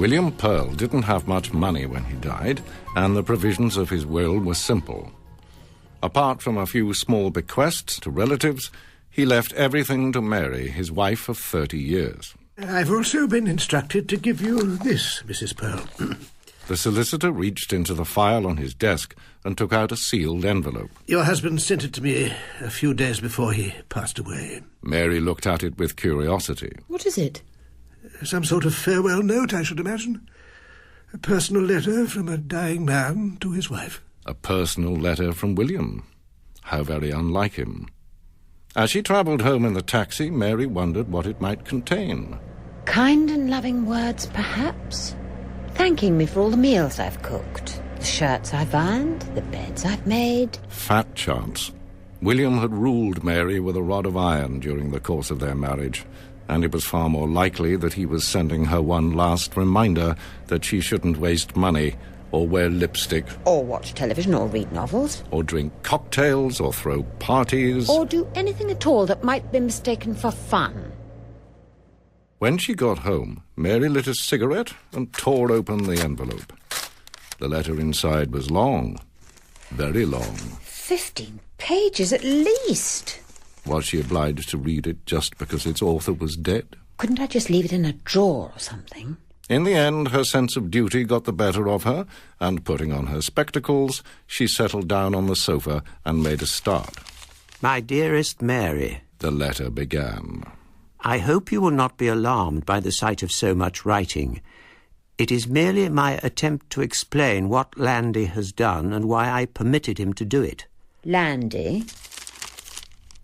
William Pearl didn't have much money when he died, and the provisions of his will were simple. Apart from a few small bequests to relatives, he left everything to Mary, his wife of 30 years. I've also been instructed to give you this, Mrs. Pearl. The solicitor reached into the file on his desk and took out a sealed envelope. Your husband sent it to me a few days before he passed away. Mary looked at it with curiosity. What is it? Some sort of farewell note, I should imagine. A personal letter from a dying man to his wife. A personal letter from William. How very unlike him. As she travelled home in the taxi, Mary wondered what it might contain. Kind and loving words, perhaps? Thanking me for all the meals I've cooked, the shirts I've ironed, the beds I've made. Fat chance. William had ruled Mary with a rod of iron during the course of their marriage, and it was far more likely that he was sending her one last reminder that she shouldn't waste money, or wear lipstick, Or watch television, or read novels. or drink cocktails, or throw parties. Or do anything at all that might be mistaken for fun. When she got home, Mary lit a cigarette and tore open the envelope. The letter inside was long, very long. 15 pages at least. Was she obliged to read it just because its author was dead? Couldn't I just leave it in a drawer or something? In the end, her sense of duty got the better of her, and putting on her spectacles, she settled down on the sofa and made a start. My dearest Mary, The letter began. I hope you will not be alarmed by the sight of so much writing. It is merely my attempt to explain what Landy has done and why I permitted him to do it. Landy?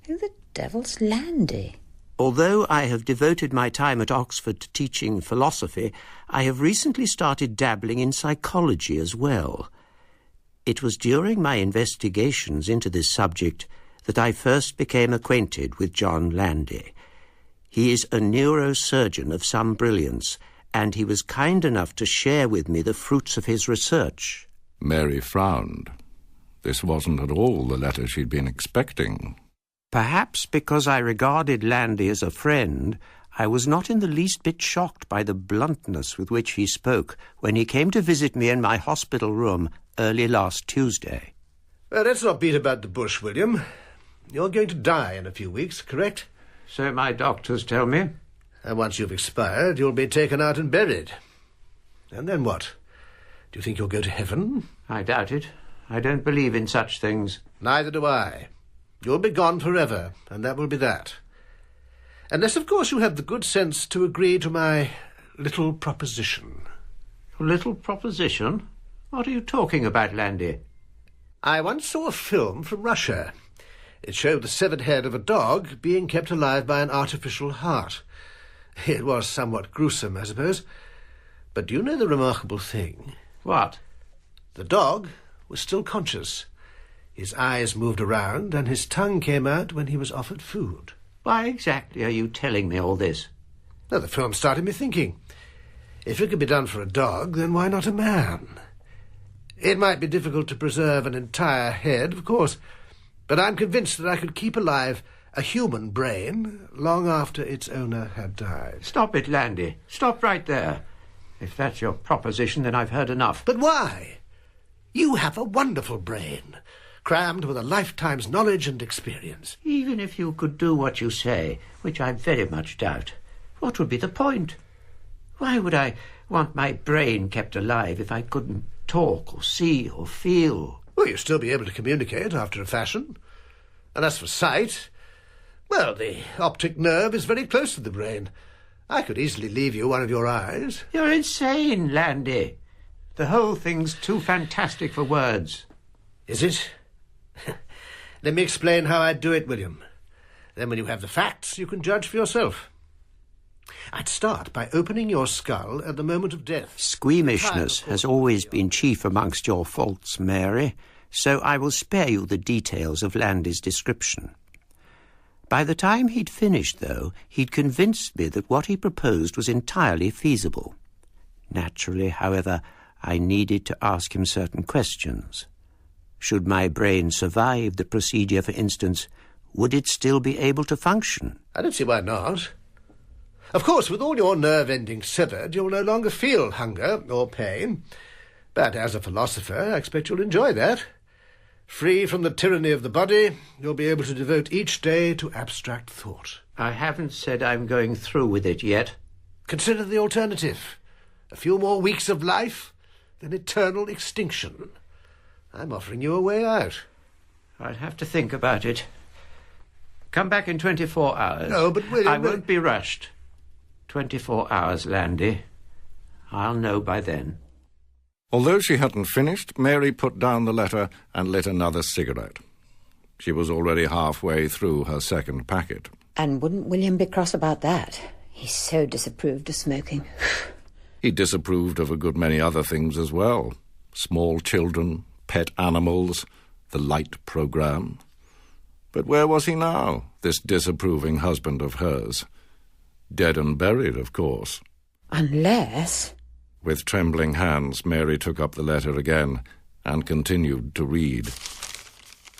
Who the devil's Landy? Although I have devoted my time at Oxford to teaching philosophy, I have recently started dabbling in psychology as well. It was during my investigations into this subject that I first became acquainted with John Landy. He is a neurosurgeon of some brilliance, and he was kind enough to share with me the fruits of his research. Mary frowned. This wasn't at all the letter she'd been expecting. Perhaps because I regarded Landy as a friend, I was not in the least bit shocked by the bluntness with which he spoke when he came to visit me in my hospital room early last Tuesday. Well, let's not beat about the bush, William. You're going to die in a few weeks, correct? So my doctors tell me. And once you've expired, you'll be taken out and buried. And then what? Do you think you'll go to heaven? I doubt it. I don't believe in such things. Neither do I. You'll be gone forever, and that will be that. Unless, of course, you have the good sense to agree to my little proposition. A little proposition? What are you talking about, Landy? I once saw a film from Russia. It showed the severed head of a dog being kept alive by an artificial heart. It was somewhat gruesome, I suppose. But do you know the remarkable thing? What? The dog was still conscious. His eyes moved around, and his tongue came out when he was offered food. Why exactly are you telling me all this? Now, the film started me thinking. If it could be done for a dog, then why not a man? It might be difficult to preserve an entire head, of course, but I'm convinced that I could keep alive a human brain long after its owner had died. Stop it, Landy. Stop right there. If that's your proposition, then I've heard enough. But why? You have a wonderful brain, crammed with a lifetime's knowledge and experience. Even if you could do what you say, which I very much doubt, what would be the point? Why would I want my brain kept alive if I couldn't talk or see or feel? Well, you'll still be able to communicate after a fashion. And as for sight, well, the optic nerve is very close to the brain. I could easily leave you one of your eyes. You're insane, Landy. The whole thing's too fantastic for words. Is it? Let me explain how I'd do it, William. Then when you have the facts, you can judge for yourself. I'd start by opening your skull at the moment of death. Squeamishness has always been chief amongst your faults, Mary, so I will spare you the details of Landy's description. By the time he'd finished, though, he'd convinced me that what he proposed was entirely feasible. Naturally, however, I needed to ask him certain questions. Should my brain survive the procedure, for instance, would it still be able to function? I don't see why not. Of course, with all your nerve endings severed, you'll no longer feel hunger or pain. But as a philosopher, I expect you'll enjoy that. Free from the tyranny of the body, you'll be able to devote each day to abstract thought. I haven't said I'm going through with it yet. Consider the alternative. A few more weeks of life, then eternal extinction. I'm offering you a way out. I'd have to think about it. Come back in 24 hours. No, but William... I won't be rushed. 24 hours, Landy. I'll know by then. Although she hadn't finished, Mary put down the letter and lit another cigarette. She was already halfway through her second packet. And wouldn't William be cross about that? He so disapproved of smoking. He disapproved of a good many other things as well. Small children, pet animals, the light programme. But where was he now, this disapproving husband of hers? Dead and buried, of course. Unless... With trembling hands, Mary took up the letter again and continued to read.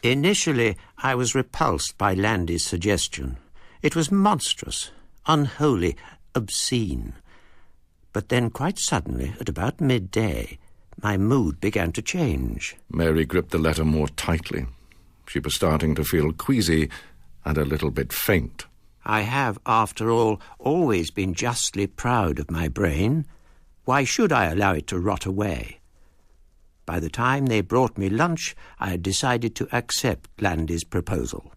Initially, I was repulsed by Landy's suggestion. It was monstrous, unholy, obscene. But then, quite suddenly, at about midday, my mood began to change. Mary gripped the letter more tightly. She was starting to feel queasy and a little bit faint. I have, after all, always been justly proud of my brain. Why should I allow it to rot away? By the time they brought me lunch, I had decided to accept Landy's proposal.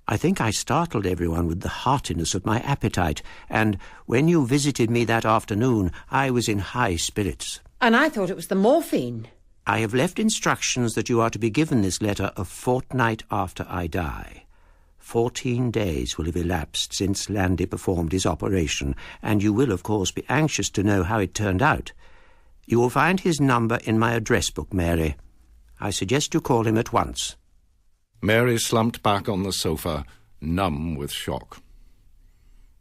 I think I startled everyone with the heartiness of my appetite, and when you visited me that afternoon, I was in high spirits. And I thought it was the morphine. I have left instructions that you are to be given this letter a fortnight after I die. 14 days will have elapsed since Landy performed his operation, and you will, of course, be anxious to know how it turned out. You will find his number in my address book, Mary. I suggest you call him at once. Mary slumped back on the sofa, numb with shock.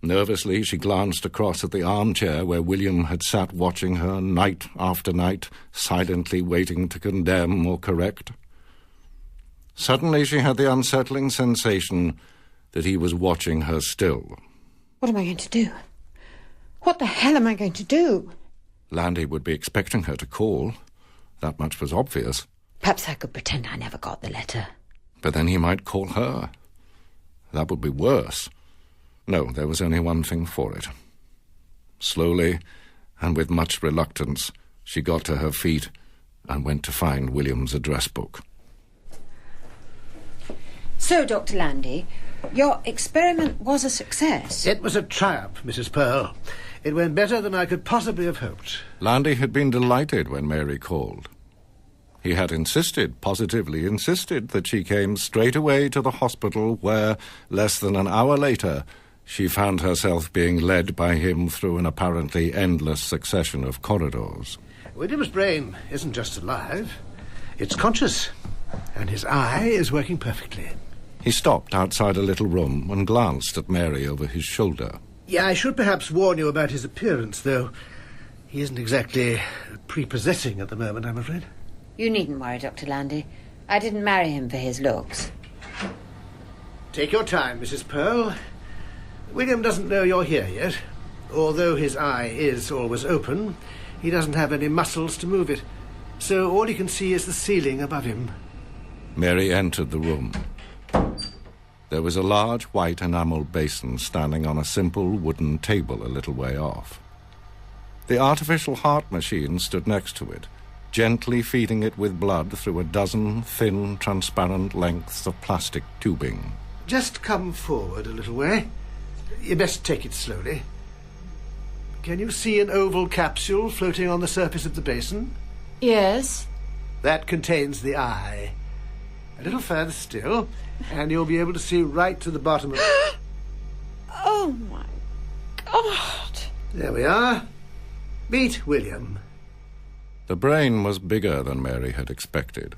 Nervously, she glanced across at the armchair where William had sat watching her night after night, silently waiting to condemn or correct. Suddenly she had the unsettling sensation that he was watching her still. What am I going to do? What the hell am I going to do? Landy would be expecting her to call. That much was obvious. Perhaps I could pretend I never got the letter. But then he might call her. That would be worse. No, there was only one thing for it. Slowly, and with much reluctance, she got to her feet and went to find William's address book. So, Dr. Landy, your experiment was a success. It was a triumph, Mrs. Pearl. It went better than I could possibly have hoped. Landy had been delighted when Mary called. He had insisted, positively insisted, that she came straight away to the hospital where, less than an hour later, she found herself being led by him through an apparently endless succession of corridors. William's brain isn't just alive, it's conscious, and his eye is working perfectly. He stopped outside a little room and glanced at Mary over his shoulder. Yeah, I should perhaps warn you about his appearance, though. He isn't exactly prepossessing at the moment, I'm afraid. You needn't worry, Dr. Landy. I didn't marry him for his looks. Take your time, Mrs. Pearl. William doesn't know you're here yet. Although his eye is always open, he doesn't have any muscles to move it. So all he can see is the ceiling above him. Mary entered the room. There was a large white enamel basin standing on a simple wooden table a little way off. The artificial heart machine stood next to it, gently feeding it with blood through a dozen thin, transparent lengths of plastic tubing. Just come forward a little way. You best take it slowly. Can you see an oval capsule floating on the surface of the basin? Yes. That contains the eye. A little further still, and you'll be able to see right to the bottom of... Oh, my God. There we are. Meet William. The brain was bigger than Mary had expected,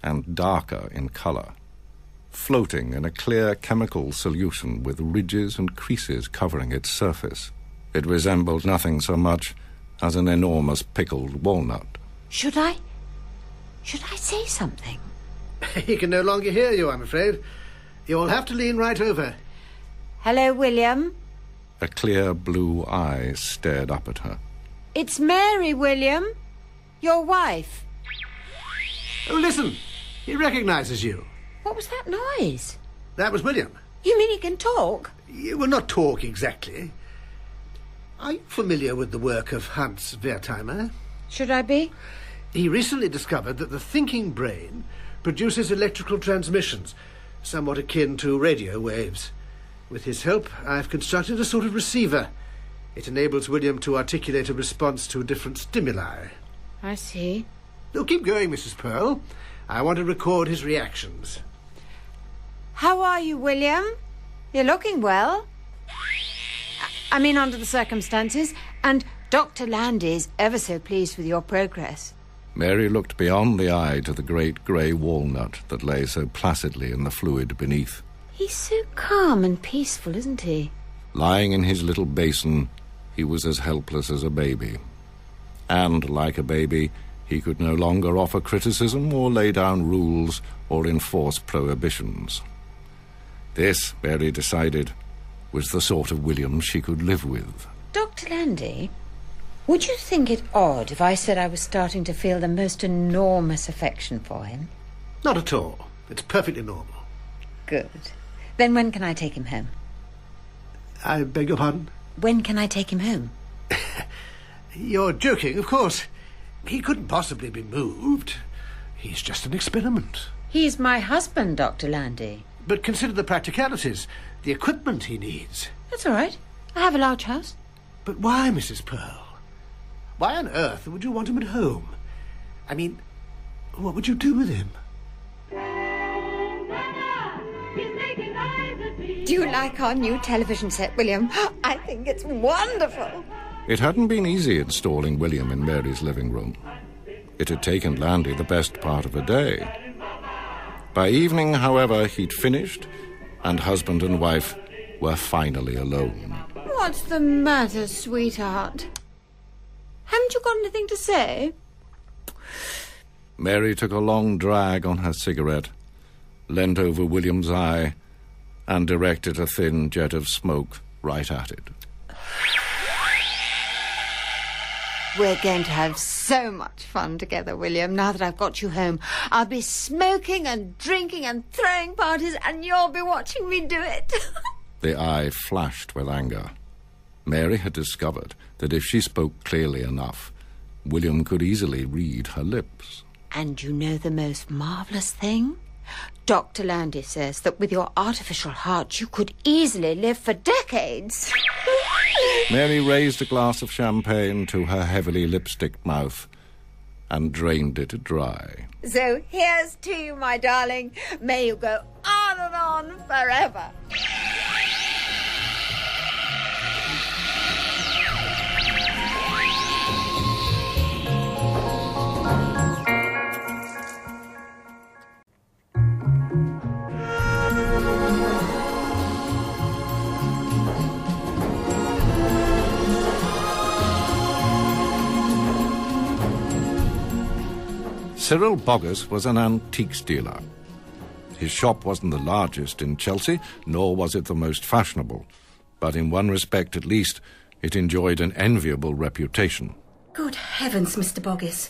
and darker in colour, floating in a clear chemical solution with ridges and creases covering its surface. It resembled nothing so much as an enormous pickled walnut. Should I say something? He can no longer hear you, I'm afraid. You'll have to lean right over. Hello, William. A clear blue eye stared up at her. It's Mary, William. Your wife. Oh, listen. He recognises you. What was that noise? That was William. You mean he can talk? Well, not talk exactly. Are you familiar with the work of Hans Wertheimer? Should I be? He recently discovered that the thinking brain produces electrical transmissions, somewhat akin to radio waves. With his help, I've constructed a sort of receiver. It enables William to articulate a response to different stimuli. I see. Oh, keep going, Mrs. Pearl. I want to record his reactions. How are you, William? You're looking well. I mean, under the circumstances. And Dr. Landy's ever so pleased with your progress. Mary looked beyond the eye to the great grey walnut that lay so placidly in the fluid beneath. He's so calm and peaceful, isn't he? Lying in his little basin, he was as helpless as a baby. And, like a baby, he could no longer offer criticism or lay down rules or enforce prohibitions. This, Mary decided, was the sort of William she could live with. Dr. Landy, would you think it odd if I said I was starting to feel the most enormous affection for him? Not at all. It's perfectly normal. Good. Then when can I take him home? I beg your pardon? When can I take him home? You're joking, of course. He couldn't possibly be moved. He's just an experiment. He's my husband, Dr. Landy. But consider the practicalities, the equipment he needs. That's all right. I have a large house. But why, Mrs. Pearl? Why on earth would you want him at home? I mean, what would you do with him? Do you like our new television set, William? I think it's wonderful. It hadn't been easy installing William in Mary's living room. It had taken Landy the best part of a day. By evening, however, he'd finished, and husband and wife were finally alone. What's the matter, sweetheart? Haven't you got anything to say? Mary took a long drag on her cigarette, leant over William's eye, and directed a thin jet of smoke right at it. We're going to have so much fun together, William, now that I've got you home. I'll be smoking and drinking and throwing parties, and you'll be watching me do it. The eye flashed with anger. Mary had discovered that if she spoke clearly enough, William could easily read her lips. And you know the most marvellous thing? Dr. Landy says that with your artificial heart you could easily live for decades. Mary raised a glass of champagne to her heavily lipsticked mouth and drained it dry. So here's to you, my darling. May you go on and on forever. Cyril Boggis was an antiques dealer. His shop wasn't the largest in Chelsea, nor was it the most fashionable. But in one respect, at least, it enjoyed an enviable reputation. Good heavens, Mr. Boggis.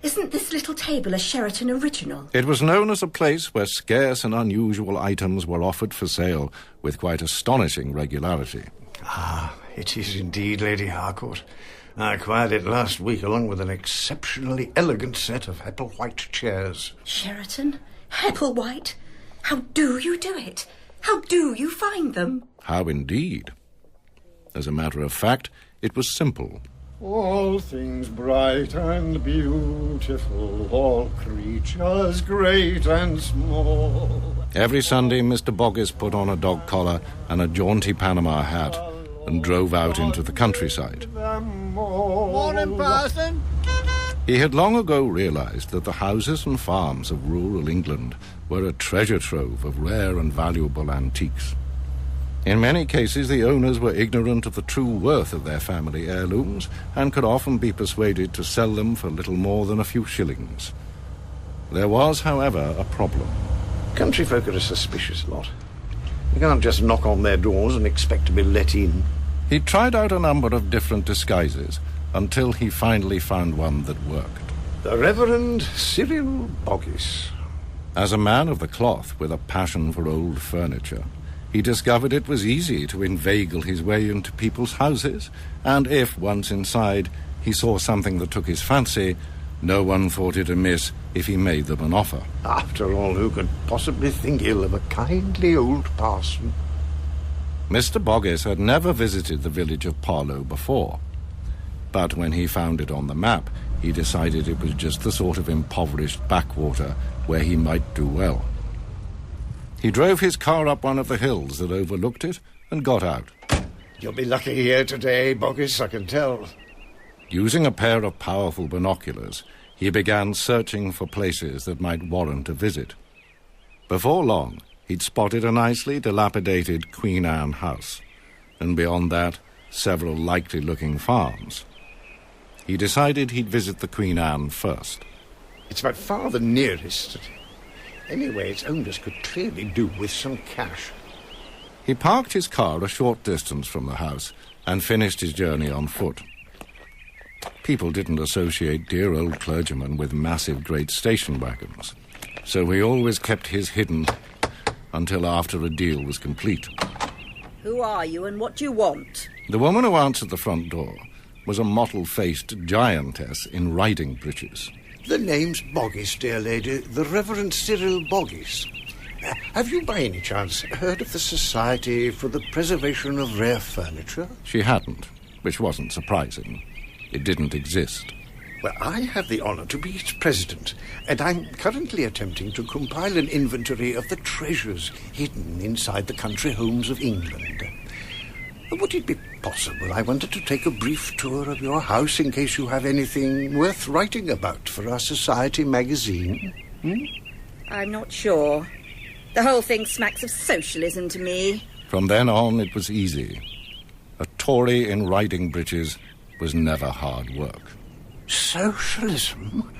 Isn't this little table a Sheraton original? It was known as a place where scarce and unusual items were offered for sale with quite astonishing regularity. Ah, it is indeed, Lady Harcourt. I acquired it last week along with an exceptionally elegant set of Hepplewhite chairs. Sheraton? Hepplewhite? How do you do it? How do you find them? How indeed? As a matter of fact, it was simple. All things bright and beautiful, all creatures great and small. Every Sunday, Mr. Boggis put on a dog collar and a jaunty Panama hat and drove out into the countryside. Morning, Parson. He had long ago realized that the houses and farms of rural England were a treasure trove of rare and valuable antiques. In many cases, the owners were ignorant of the true worth of their family heirlooms and could often be persuaded to sell them for little more than a few shillings. There was, however, a problem. Country folk are a suspicious lot. You can't just knock on their doors and expect to be let in. He tried out a number of different disguises until he finally found one that worked. The Reverend Cyril Boggis. As a man of the cloth with a passion for old furniture, he discovered it was easy to inveigle his way into people's houses, and if, once inside, he saw something that took his fancy, no one thought it amiss if he made them an offer. After all, who could possibly think ill of a kindly old parson? Mr. Boggis had never visited the village of Parlow before, but when he found it on the map, he decided it was just the sort of impoverished backwater where he might do well. He drove his car up one of the hills that overlooked it and got out. You'll be lucky here today, Boggis, I can tell. Using a pair of powerful binoculars, he began searching for places that might warrant a visit. Before long, he'd spotted a nicely dilapidated Queen Anne house, and beyond that, several likely-looking farms. He decided he'd visit the Queen Anne first. It's by far the nearest. Anyway, its owners could clearly do with some cash. He parked his car a short distance from the house and finished his journey on foot. People didn't associate dear old clergymen with massive great station wagons, so he always kept his hidden until after a deal was complete. Who are you and what do you want? The woman who answered the front door was a mottled-faced giantess in riding breeches. The name's Boggis, dear lady, the Reverend Cyril Boggis. Have you by any chance heard of the Society for the Preservation of Rare Furniture? She hadn't, which wasn't surprising. It didn't exist. Well, I have the honour to be its president, and I'm currently attempting to compile an inventory of the treasures hidden inside the country homes of England. Would it be possible, I wanted to take a brief tour of your house in case you have anything worth writing about for our society magazine? I'm not sure. The whole thing smacks of socialism to me. From then on, it was easy. A Tory in riding breeches was never hard work. Socialism?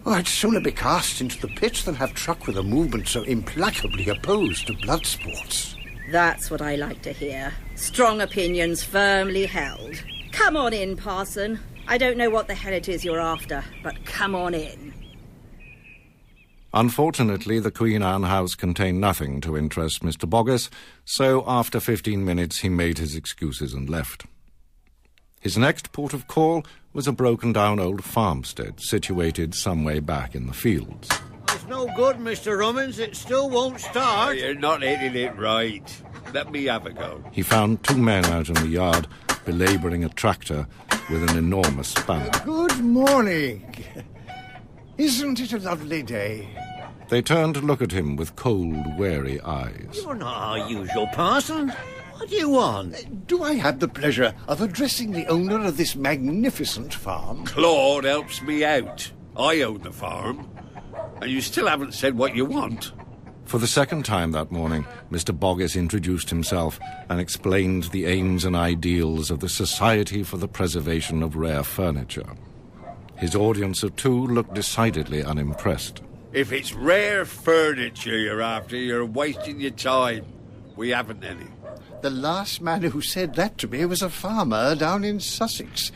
Oh, I'd sooner be cast into the pit than have truck with a movement so implacably opposed to blood sports. That's what I like to hear. Strong opinions firmly held. Come on in, Parson. I don't know what the hell it is you're after, but come on in. Unfortunately, the Queen Anne house contained nothing to interest Mr. Boggis, so after 15 minutes he made his excuses and left. His next port of call was a broken-down old farmstead situated some way back in the fields. It's no good, Mr. Rummins. It still won't start. You're not hitting it right. Let me have a go. He found two men out in the yard belabouring a tractor with an enormous spanner. Good morning. Isn't it a lovely day? They turned to look at him with cold, wary eyes. You're not our usual parson. What do you want? Do I have the pleasure of addressing the owner of this magnificent farm? Claude helps me out. I own the farm. And you still haven't said what you want. For the second time that morning, Mr. Boggis introduced himself and explained the aims and ideals of the Society for the Preservation of Rare Furniture. His audience of two looked decidedly unimpressed. If it's rare furniture you're after, you're wasting your time. We haven't any. The last man who said that to me was a farmer down in Sussex.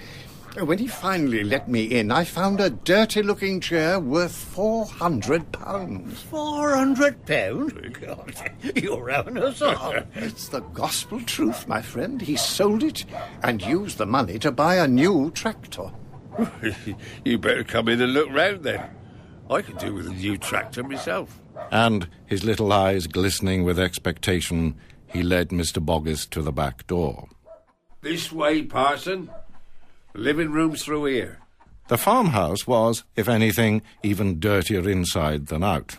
When he finally let me in, I found a dirty-looking chair worth £400. £400? God, you're having us on. It's the gospel truth, my friend. He sold it and used the money to buy a new tractor. You better come in and look round then. I could do with a new tractor myself. And, his little eyes glistening with expectation, he led Mr. Boggis to the back door. This way, Parson. The living room's through here. The farmhouse was, if anything, even dirtier inside than out.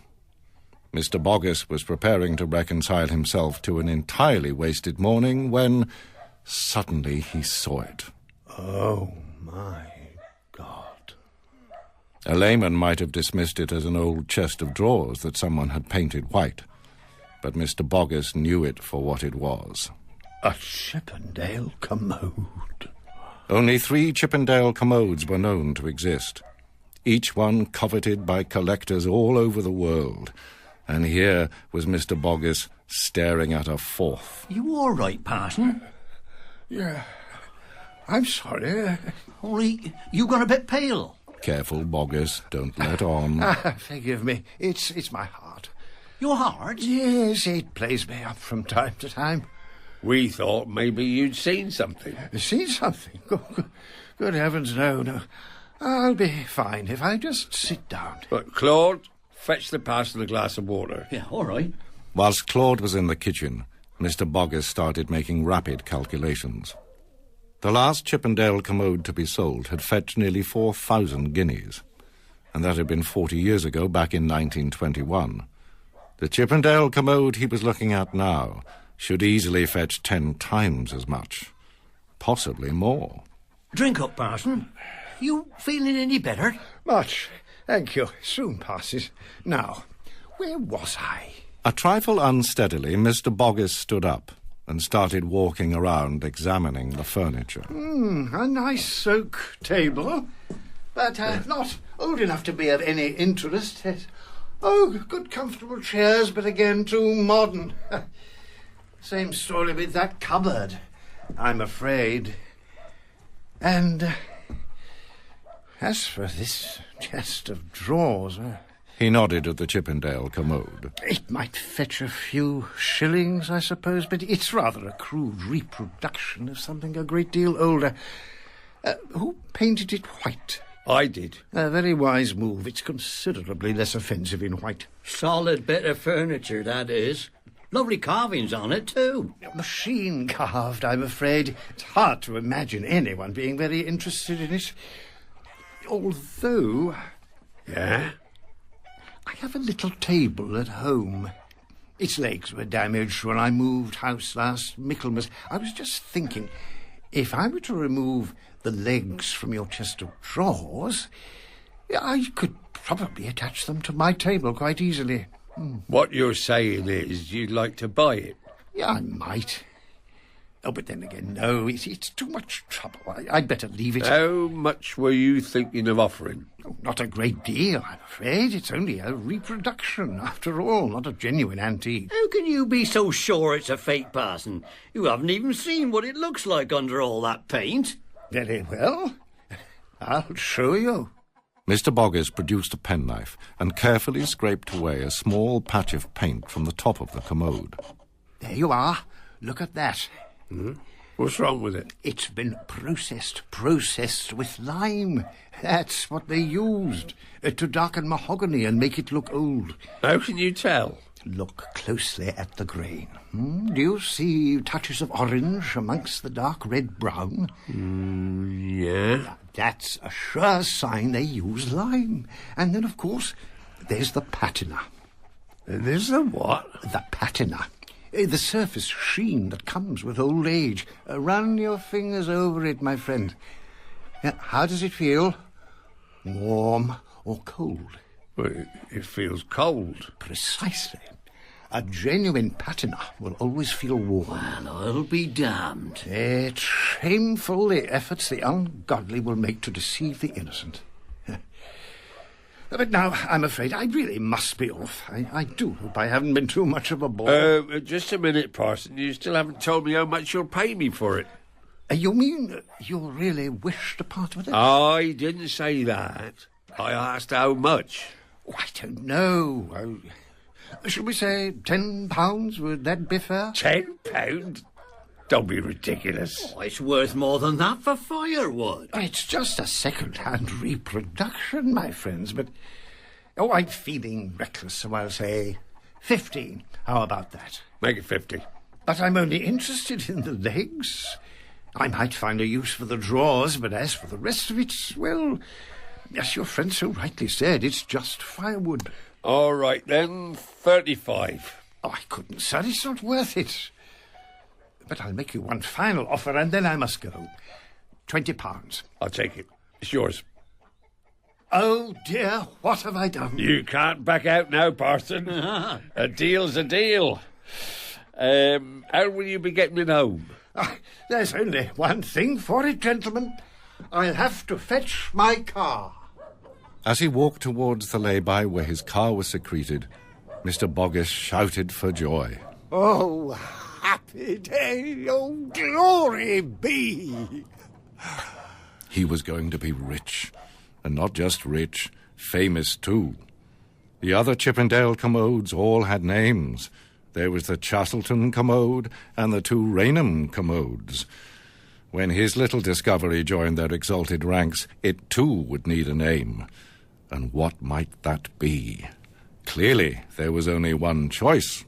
Mr. Boggis was preparing to reconcile himself to an entirely wasted morning when suddenly he saw it. Oh, my God. A layman might have dismissed it as an old chest of drawers that someone had painted white, but Mr. Boggis knew it for what it was. A Chippendale commode. Only 3 Chippendale commodes were known to exist, each one coveted by collectors all over the world, and here was Mr. Boggis staring at a 4th. You all right, Parson? Yeah. I'm sorry. Only you got a bit pale. Careful, Boggis, don't let on. Forgive me. It's my heart. Your heart? Yes, it plays me up from time to time. We thought maybe you'd seen something. Seen something? Good heavens, no. I'll be fine if I just sit down. But Claude, fetch the parson a glass of water. Yeah, all right. Whilst Claude was in the kitchen, Mr. Boggis started making rapid calculations. The last Chippendale commode to be sold had fetched nearly 4,000 guineas, and that had been 40 years ago, back in 1921. The Chippendale commode he was looking at now should easily fetch 10 times as much, possibly more. Drink up, Parson. You feeling any better? Much. Thank you. Soon passes. Now, where was I? A trifle unsteadily, Mr. Boggis stood up and started walking around examining the furniture. A nice oak table, but not old enough to be of any interest. Oh, good comfortable chairs, but again too modern. Same story with that cupboard, I'm afraid. And as for this chest of drawers... He nodded at the Chippendale commode. It might fetch a few shillings, I suppose, but it's rather a crude reproduction of something a great deal older. Who painted it white? I did. A very wise move. It's considerably less offensive in white. Solid bit of furniture, that is. Lovely carvings on it, too. Machine carved, I'm afraid. It's hard to imagine anyone being very interested in it. Although... Yeah? I have a little table at home. Its legs were damaged when I moved house last Michaelmas. I was just thinking, if I were to remove the legs from your chest of drawers, I could probably attach them to my table quite easily. What you're saying is you'd like to buy it? Yeah, I might. Oh, but then again, no, it's too much trouble. I'd better leave it. How much were you thinking of offering? Oh, not a great deal, I'm afraid. It's only a reproduction, after all, not a genuine antique. How can you be so sure it's a fake, Parson? You haven't even seen what it looks like under all that paint. Very well. I'll show you. Mr. Boggis produced a penknife and carefully scraped away a small patch of paint from the top of the commode. There you are. Look at that. What's wrong with it? It's been processed with lime. That's what they used, to darken mahogany and make it look old. How can you tell? Look closely at the grain. Do you see touches of orange amongst the dark red-brown? Yeah. That's a sure sign they use lime. And then, of course, there's the patina. There's the what? The patina. The surface sheen that comes with old age. Run your fingers over it, my friend. How does it feel? Warm or cold? Well, it feels cold. Precisely. A genuine patina will always feel warm. Well, I'll be damned. It's shameful the efforts the ungodly will make to deceive the innocent. But now, I'm afraid I really must be off. I do hope I haven't been too much of a bore. Just a minute, Parson. You still haven't told me how much you'll pay me for it. You mean you really wish to part with it? I didn't say that. I asked how much. Oh, I don't know. Shall we say £10? Would that be fair? £10? Don't be ridiculous. Oh, it's worth more than that for firewood. It's just a second-hand reproduction, my friends, but... Oh, I'm feeling reckless, so I'll say 15. How about that? Make it 50. But I'm only interested in the legs. I might find a use for the drawers, but as for the rest of it, well, as your friend so rightly said, it's just firewood. All right, then, 35. Oh, I couldn't, sir. It's not worth it. But I'll make you one final offer, and then I must go. £20. I'll take it. It's yours. Oh, dear, what have I done? You can't back out now, Parson. A deal's a deal. How will you be getting it home? There's only one thing for it, gentlemen. I'll have to fetch my car. As he walked towards the lay-by where his car was secreted, Mr. Boggis shouted for joy. Oh, happy it. Oh, glory be! He was going to be rich, and not just rich, famous too. The other Chippendale commodes all had names. There was the Chastleton commode and the two Raynham commodes. When his little discovery joined their exalted ranks, it too would need a name. And what might that be? Clearly, there was only one choice.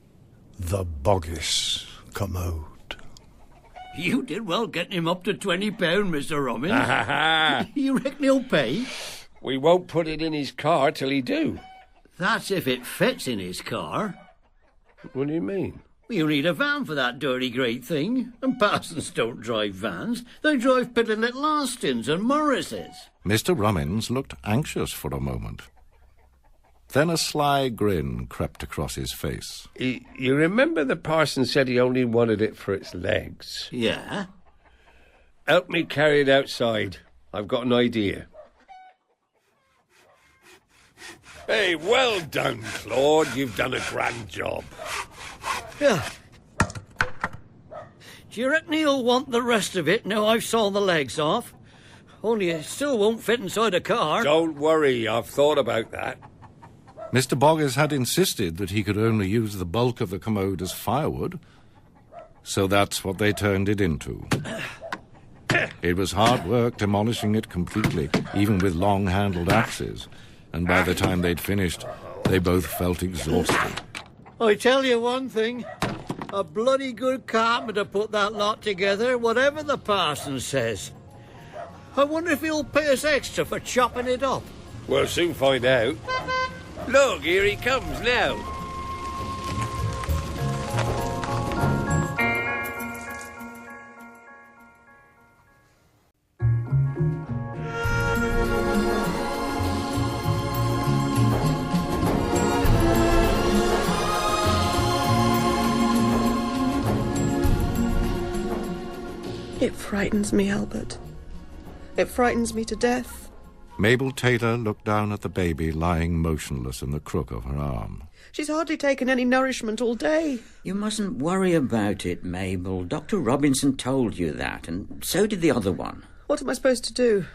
The Boggis commode. You did well getting him up to £20, Mr. Robbins. You reckon he'll pay? We won't put it in his car till he do. That's if it fits in his car. What do you mean? You need a van for that dirty great thing. And Parsons don't drive vans. They drive piddling little Austins and Morrises. Mr. Rummins looked anxious for a moment. Then a sly grin crept across his face. You remember the parson said he only wanted it for its legs? Yeah? Help me carry it outside. I've got an idea. Hey, well done, Claude. You've done a grand job. Yeah. Do you reckon he'll want the rest of it now I've sawn the legs off? Only it still won't fit inside a car. Don't worry, I've thought about that. Mr. Boggis had insisted that he could only use the bulk of the commode as firewood, so that's what they turned it into. It was hard work demolishing it completely, even with long-handled axes, and by the time they'd finished, they both felt exhausted. I tell you one thing, a bloody good carpenter put that lot together, whatever the parson says. I wonder if he'll pay us extra for chopping it up. We'll soon find out. Look, here he comes now. It frightens me, Albert. It frightens me to death. Mabel Taylor looked down at the baby lying motionless in the crook of her arm. She's hardly taken any nourishment all day. You mustn't worry about it, Mabel. Dr. Robinson told you that, and so did the other one. What am I supposed to do?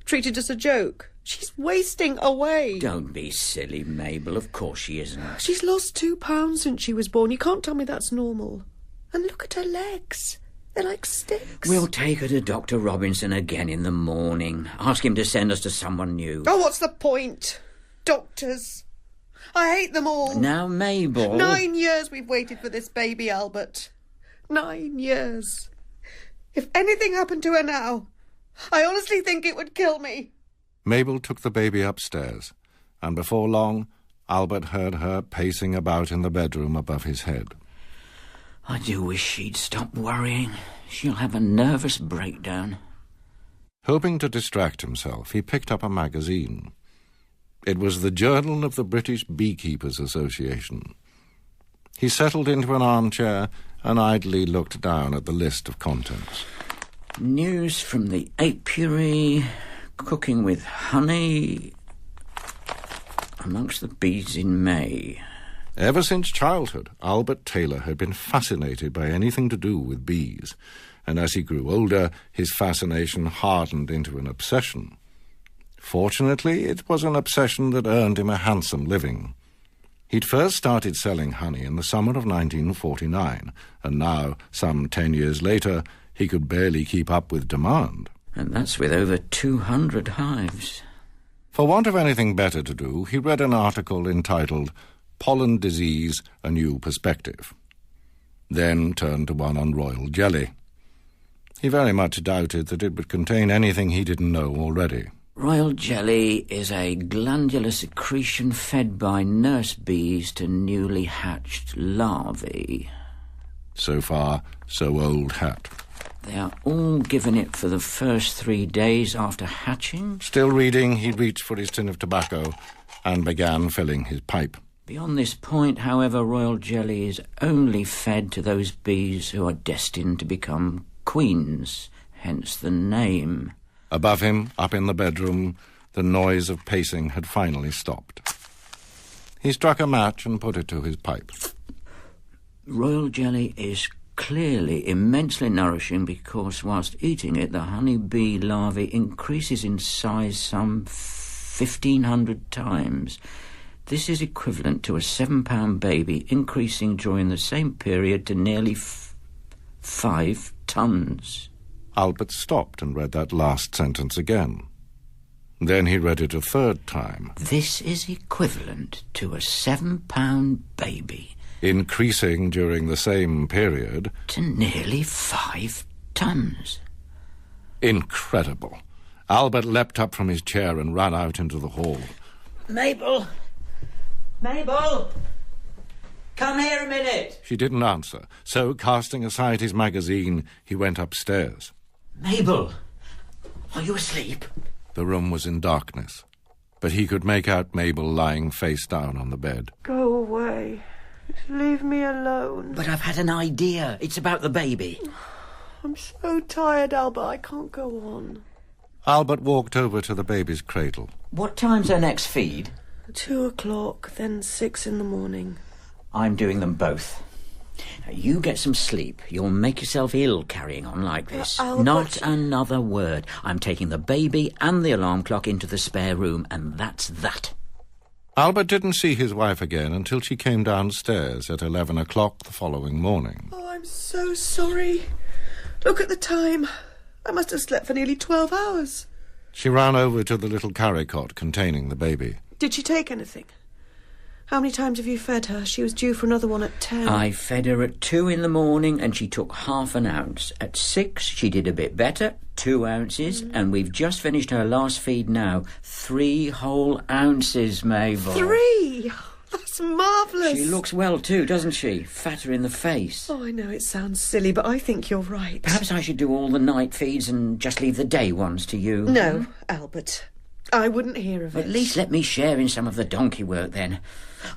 Treat it as a joke? She's wasting away. Don't be silly, Mabel. Of course she isn't. She's lost 2 pounds since she was born. You can't tell me that's normal. And look at her legs. They're like sticks. We'll take her to Dr. Robinson again in the morning. Ask him to send us to someone new. Oh, what's the point? Doctors. I hate them all. Now, Mabel... 9 years we've waited for this baby, Albert. 9 years. If anything happened to her now, I honestly think it would kill me. Mabel took the baby upstairs, and before long, Albert heard her pacing about in the bedroom above his head. I do wish she'd stop worrying. She'll have a nervous breakdown. Hoping to distract himself, he picked up a magazine. It was the Journal of the British Beekeepers' Association. He settled into an armchair and idly looked down at the list of contents. News from the apiary, cooking with honey amongst the bees in May. Ever since childhood, Albert Taylor had been fascinated by anything to do with bees, and as he grew older, his fascination hardened into an obsession. Fortunately, it was an obsession that earned him a handsome living. He'd first started selling honey in the summer of 1949, and now, some 10 years later, he could barely keep up with demand. And that's with over 200 hives. For want of anything better to do, he read an article entitled Pollen Disease, A New Perspective. Then turned to one on royal jelly. He very much doubted that it would contain anything he didn't know already. Royal jelly is a glandular secretion fed by nurse bees to newly hatched larvae. So far, so old hat. They are all given it for the first 3 days after hatching. Still reading, he reached for his tin of tobacco and began filling his pipe. Beyond this point, however, royal jelly is only fed to those bees who are destined to become queens, hence the name. Above him, up in the bedroom, the noise of pacing had finally stopped. He struck a match and put it to his pipe. Royal jelly is clearly immensely nourishing because whilst eating it, the honeybee larvae increases in size some 1,500 times. This is equivalent to a 7-pound baby increasing during the same period to nearly 5 tons. Albert stopped and read that last sentence again. Then he read it a third time. This is equivalent to a 7-pound baby. Increasing during the same period to nearly 5 tons. Incredible. Albert leapt up from his chair and ran out into the hall. Mabel! Mabel! Come here a minute! She didn't answer, so, casting aside his magazine, he went upstairs. Mabel! Are you asleep? The room was in darkness, but he could make out Mabel lying face down on the bed. Go away. Just leave me alone. But I've had an idea. It's about the baby. I'm so tired, Albert. I can't go on. Albert walked over to the baby's cradle. What time's her next feed? 2:00, then 6 in the morning. I'm doing them both. Now, you get some sleep. You'll make yourself ill carrying on like this. Not another word. I'm taking the baby and the alarm clock into the spare room, and that's that. Albert didn't see his wife again until she came downstairs at 11 o'clock the following morning. Oh, I'm so sorry. Look at the time. I must have slept for nearly 12 hours. She ran over to the little carry-cot containing the baby. Did she take anything? How many times have you fed her? She was due for another one at 10. I fed her at 2 in the morning and she took half an ounce. At 6 she did a bit better, 2 ounces, and we've just finished her last feed now. 3 whole ounces, Mabel. 3? That's marvellous. She looks well too, doesn't she? Fatter in the face. Oh, I know it sounds silly, but I think you're right. Perhaps I should do all the night feeds and just leave the day ones to you. No, Albert. I wouldn't hear of it. At least let me share in some of the donkey work then.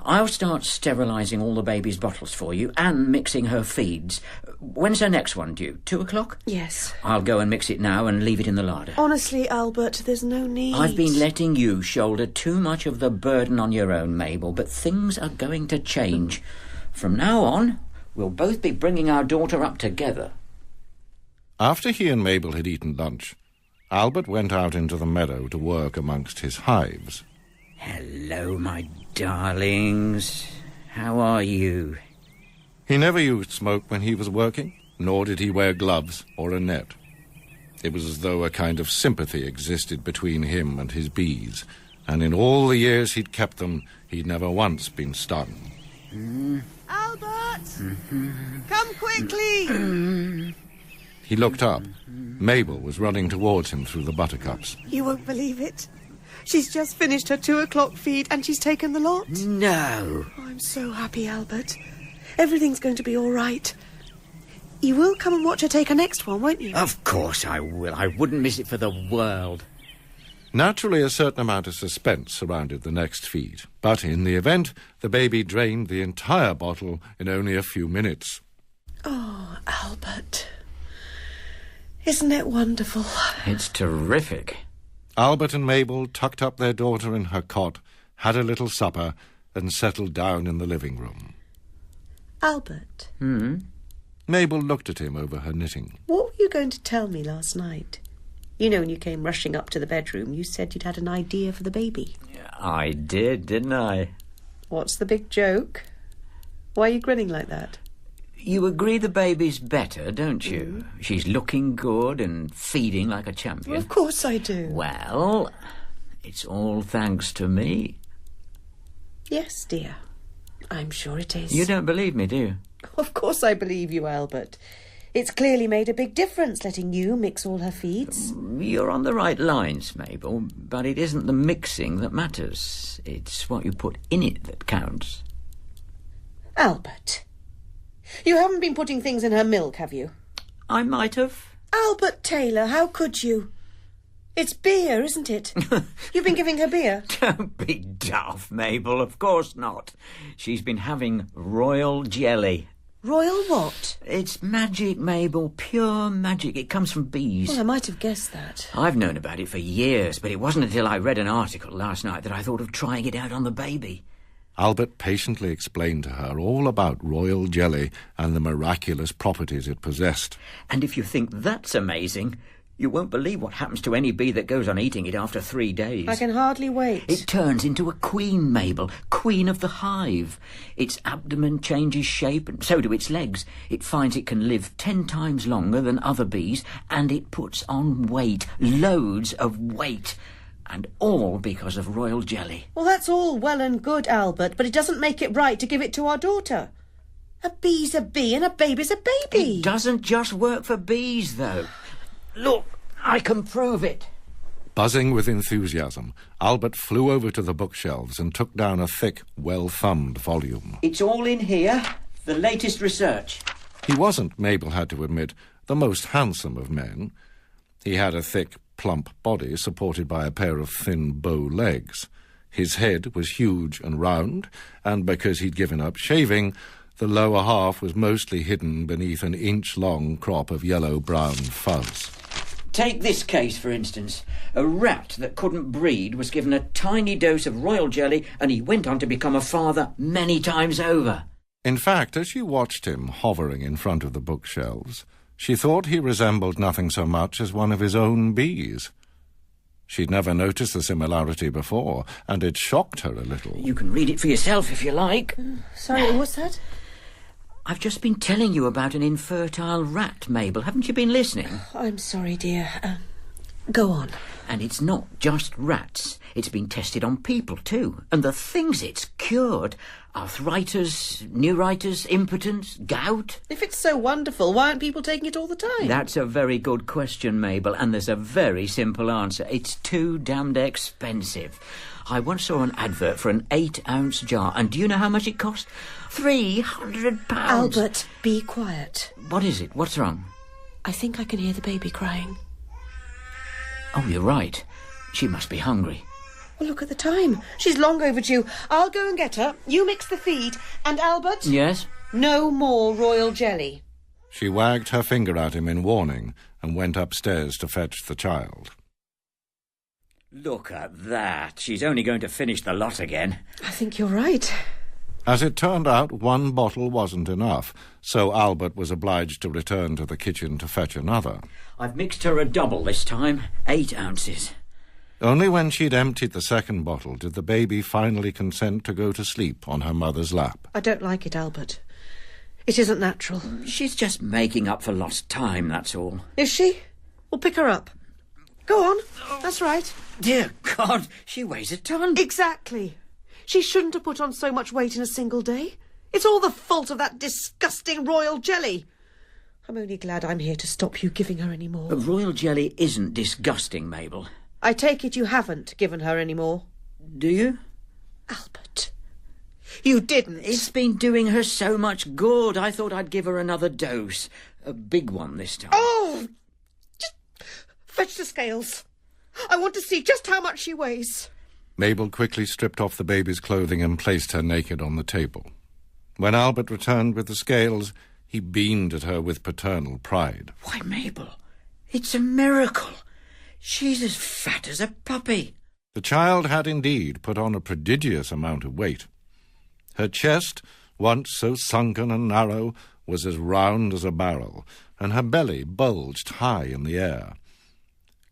I'll start sterilising all the baby's bottles for you and mixing her feeds. When's her next one due? 2 o'clock? Yes. I'll go and mix it now and leave it in the larder. Honestly, Albert, there's no need. I've been letting you shoulder too much of the burden on your own, Mabel, but things are going to change. From now on, we'll both be bringing our daughter up together. After he and Mabel had eaten lunch, Albert went out into the meadow to work amongst his hives. Hello, my darlings. How are you? He never used smoke when he was working, nor did he wear gloves or a net. It was as though a kind of sympathy existed between him and his bees, and in all the years he'd kept them, he'd never once been stung. Albert! Come quickly! He looked up. Mabel was running towards him through the buttercups. You won't believe it. She's just finished her 2 o'clock feed and she's taken the lot. No. Oh, I'm so happy, Albert. Everything's going to be all right. You will come and watch her take her next one, won't you? Of course I will. I wouldn't miss it for the world. Naturally, a certain amount of suspense surrounded the next feed. But in the event, the baby drained the entire bottle in only a few minutes. Oh, Albert. Isn't it wonderful? It's terrific. Albert and Mabel tucked up their daughter in her cot, had a little supper, and settled down in the living room. Albert. Mabel looked at him over her knitting. What were you going to tell me last night? You know, when you came rushing up to the bedroom, you said you'd had an idea for the baby. I did, didn't I? What's the big joke? Why are you grinning like that? You agree the baby's better, don't you? She's looking good and feeding like a champion. Well, of course I do. Well, it's all thanks to me. Yes, dear. I'm sure it is. You don't believe me, do you? Of course I believe you, Albert. It's clearly made a big difference letting you mix all her feeds. You're on the right lines, Mabel, but it isn't the mixing that matters. It's what you put in it that counts. Albert, you haven't been putting things in her milk, have you? I might have. Albert Taylor, how could you? It's beer, isn't it? You've been giving her beer? Don't be daft, Mabel. Of course not. She's been having royal jelly. Royal what? It's magic, Mabel. Pure magic. It comes from bees. Well, I might have guessed that. I've known about it for years, but it wasn't until I read an article last night that I thought of trying it out on the baby. Albert patiently explained to her all about royal jelly and the miraculous properties it possessed. And if you think that's amazing, you won't believe what happens to any bee that goes on eating it after 3 days. I can hardly wait. It turns into a queen, Mabel, queen of the hive. Its abdomen changes shape, and so do its legs. It finds it can live 10 times longer than other bees, and it puts on weight, loads of weight. And all because of royal jelly. Well, that's all well and good, Albert, but it doesn't make it right to give it to our daughter. A bee's a bee and a baby's a baby. It doesn't just work for bees, though. Look, I can prove it. Buzzing with enthusiasm, Albert flew over to the bookshelves and took down a thick, well-thumbed volume. It's all in here, the latest research. He wasn't, Mabel had to admit, the most handsome of men. He had a thick, plump body supported by a pair of thin bow legs. His head was huge and round, and because he'd given up shaving, the lower half was mostly hidden beneath an inch-long crop of yellow-brown fuzz. Take this case, for instance. A rat that couldn't breed was given a tiny dose of royal jelly, and he went on to become a father many times over. In fact, as she watched him hovering in front of the bookshelves, she thought he resembled nothing so much as one of his own bees. She'd never noticed the similarity before, and it shocked her a little. You can read it for yourself if you like. Sorry, what's that? I've just been telling you about an infertile rat, Mabel. Haven't you been listening? I'm sorry, dear. Go on. And it's not just rats. It's been tested on people, too. And the things it's cured: arthritis, neuritis, impotence, gout. If it's so wonderful, why aren't people taking it all the time? That's a very good question, Mabel, and there's a very simple answer. It's too damned expensive. I once saw an advert for an 8-ounce jar, and do you know how much it cost? £300. Albert, be quiet. What is it? What's wrong? I think I can hear the baby crying. Oh, you're right. She must be hungry. Well, look at the time. She's long overdue. I'll go and get her. You mix the feed. And Albert? Yes? No more royal jelly. She wagged her finger at him in warning and went upstairs to fetch the child. Look at that. She's only going to finish the lot again. I think you're right. As it turned out, one bottle wasn't enough, so Albert was obliged to return to the kitchen to fetch another. I've mixed her a double this time, 8 ounces. Only when she'd emptied the second bottle did the baby finally consent to go to sleep on her mother's lap. I don't like it, Albert. It isn't natural. She's just making up for lost time, that's all. Is she? We'll pick her up. Go on. That's right. Dear God, she weighs a ton. Exactly. She shouldn't have put on so much weight in a single day. It's all the fault of that disgusting royal jelly. I'm only glad I'm here to stop you giving her any more. Royal jelly isn't disgusting, Mabel. I take it you haven't given her any more. Do you? Albert, you didn't. It's been doing her so much good. I thought I'd give her another dose. A big one this time. Oh! Just fetch the scales. I want to see just how much she weighs. Mabel quickly stripped off the baby's clothing and placed her naked on the table. When Albert returned with the scales, he beamed at her with paternal pride. Why, Mabel, it's a miracle. She's as fat as a puppy. The child had indeed put on a prodigious amount of weight. Her chest, once so sunken and narrow, was as round as a barrel, and her belly bulged high in the air.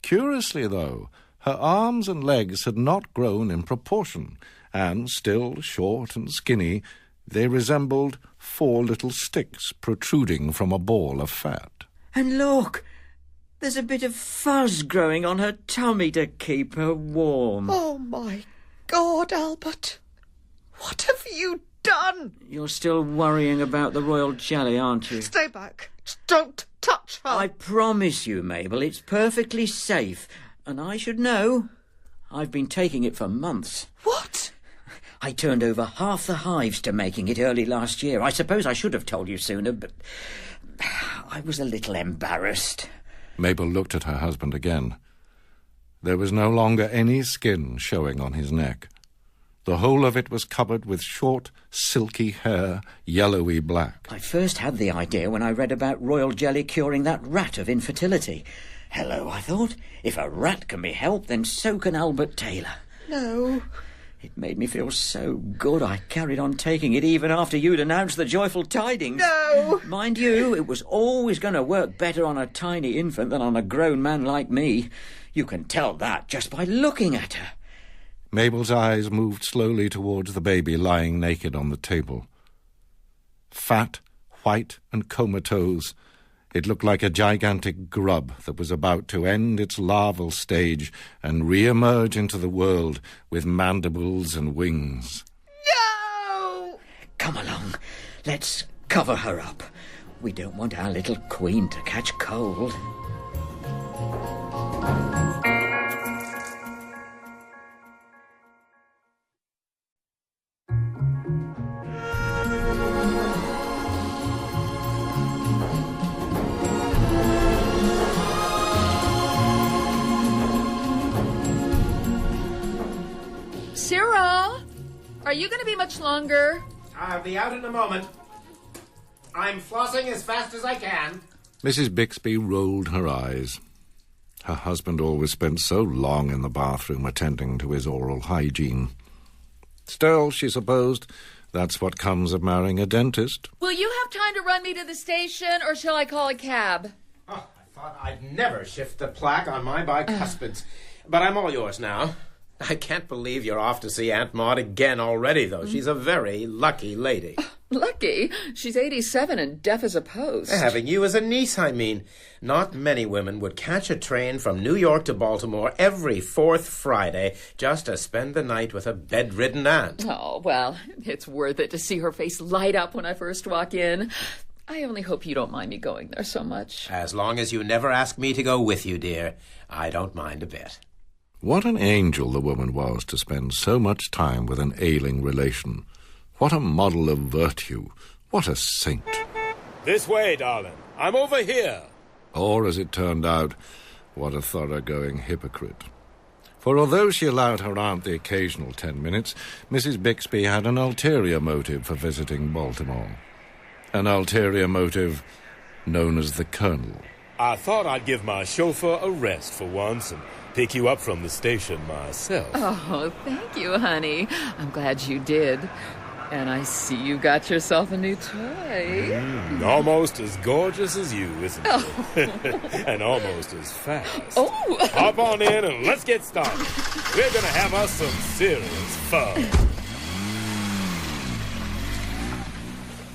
Curiously, though, her arms and legs had not grown in proportion, and, still short and skinny, they resembled 4 little sticks protruding from a ball of fat. And look, there's a bit of fuzz growing on her tummy to keep her warm. Oh, my God, Albert. What have you done? You're still worrying about the royal jelly, aren't you? Stay back. Don't touch her. I promise you, Mabel, it's perfectly safe. And I should know. I've been taking it for months. What? I turned over half the hives to making it early last year. I suppose I should have told you sooner, but I was a little embarrassed. Mabel looked at her husband again. There was no longer any skin showing on his neck. The whole of it was covered with short, silky hair, yellowy black. I first had the idea when I read about royal jelly curing that rat of infertility. Hello, I thought. If a rat can be helped, then so can Albert Taylor. No. It made me feel so good I carried on taking it even after you'd announced the joyful tidings. No! Mind you, it was always going to work better on a tiny infant than on a grown man like me. You can tell that just by looking at her. Mabel's eyes moved slowly towards the baby lying naked on the table. Fat, white and comatose, it looked like a gigantic grub that was about to end its larval stage and re-emerge into the world with mandibles and wings. No! Come along, let's cover her up. We don't want our little queen to catch cold. Cyril, are you going to be much longer? I'll be out in a moment. I'm flossing as fast as I can. Mrs. Bixby rolled her eyes. Her husband always spent so long in the bathroom attending to his oral hygiene. Still, she supposed, that's what comes of marrying a dentist. Will you have time to run me to the station, or shall I call a cab? Oh, I thought I'd never shift the plaque on my bicuspids. But I'm all yours now. I can't believe you're off to see Aunt Maud again already, though. She's a very lucky lady. Lucky? She's 87 and deaf as a post. Having you as a niece, I mean. Not many women would catch a train from New York to Baltimore every fourth Friday just to spend the night with a bedridden aunt. Oh, well, it's worth it to see her face light up when I first walk in. I only hope you don't mind me going there so much. As long as you never ask me to go with you, dear, I don't mind a bit. What an angel the woman was to spend so much time with an ailing relation. What a model of virtue. What a saint. This way, darling. I'm over here. Or, as it turned out, what a thoroughgoing hypocrite. For although she allowed her aunt the occasional 10 minutes, Mrs. Bixby had an ulterior motive for visiting Baltimore. An ulterior motive known as the Colonel. I thought I'd give my chauffeur a rest for once and pick you up from the station myself. Oh, thank you, honey. I'm glad you did. And I see you got yourself a new toy. Almost as gorgeous as you, isn't it? And almost as fast. Oh! Hop on in and let's get started. We're going to have us some serious fun.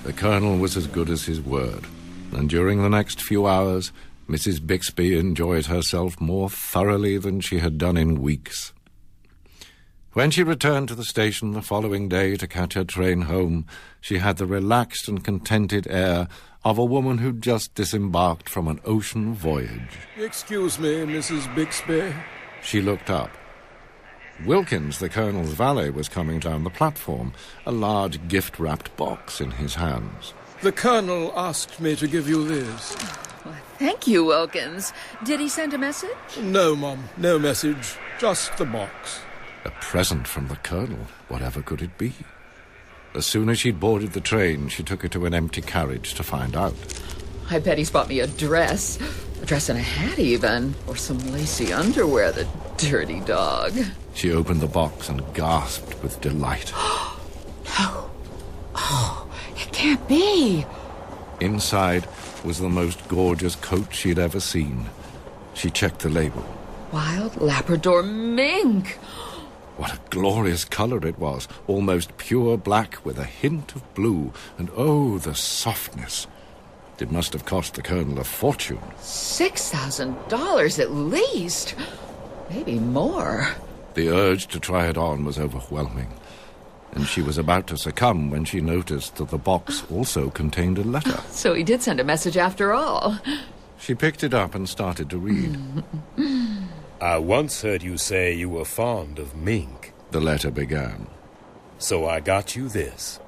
The Colonel was as good as his word, and during the next few hours, Mrs. Bixby enjoyed herself more thoroughly than she had done in weeks. When she returned to the station the following day to catch her train home, she had the relaxed and contented air of a woman who'd just disembarked from an ocean voyage. Excuse me, Mrs. Bixby. She looked up. Wilkins, the Colonel's valet, was coming down the platform, a large gift-wrapped box in his hands. The Colonel asked me to give you this. Thank you, Wilkins. Did he send a message? No, Mum. No message. Just the box. A present from the Colonel. Whatever could it be? As soon as she'd boarded the train, she took it to an empty carriage to find out. I bet he's bought me a dress and a hat even, or some lacy underwear, the dirty dog. She opened the box and gasped with delight. No. Oh, it can't be. Inside was the most gorgeous coat she'd ever seen. She checked the label. Wild Labrador mink. What a glorious colour it was, almost pure black with a hint of blue, and oh, the softness. It must have cost the Colonel a fortune. $6,000 at least. Maybe more. The urge to try it on was overwhelming, and she was about to succumb when she noticed that the box also contained a letter. So he did send a message after all. She picked it up and started to read. I once heard you say you were fond of mink. The letter began. So I got you this.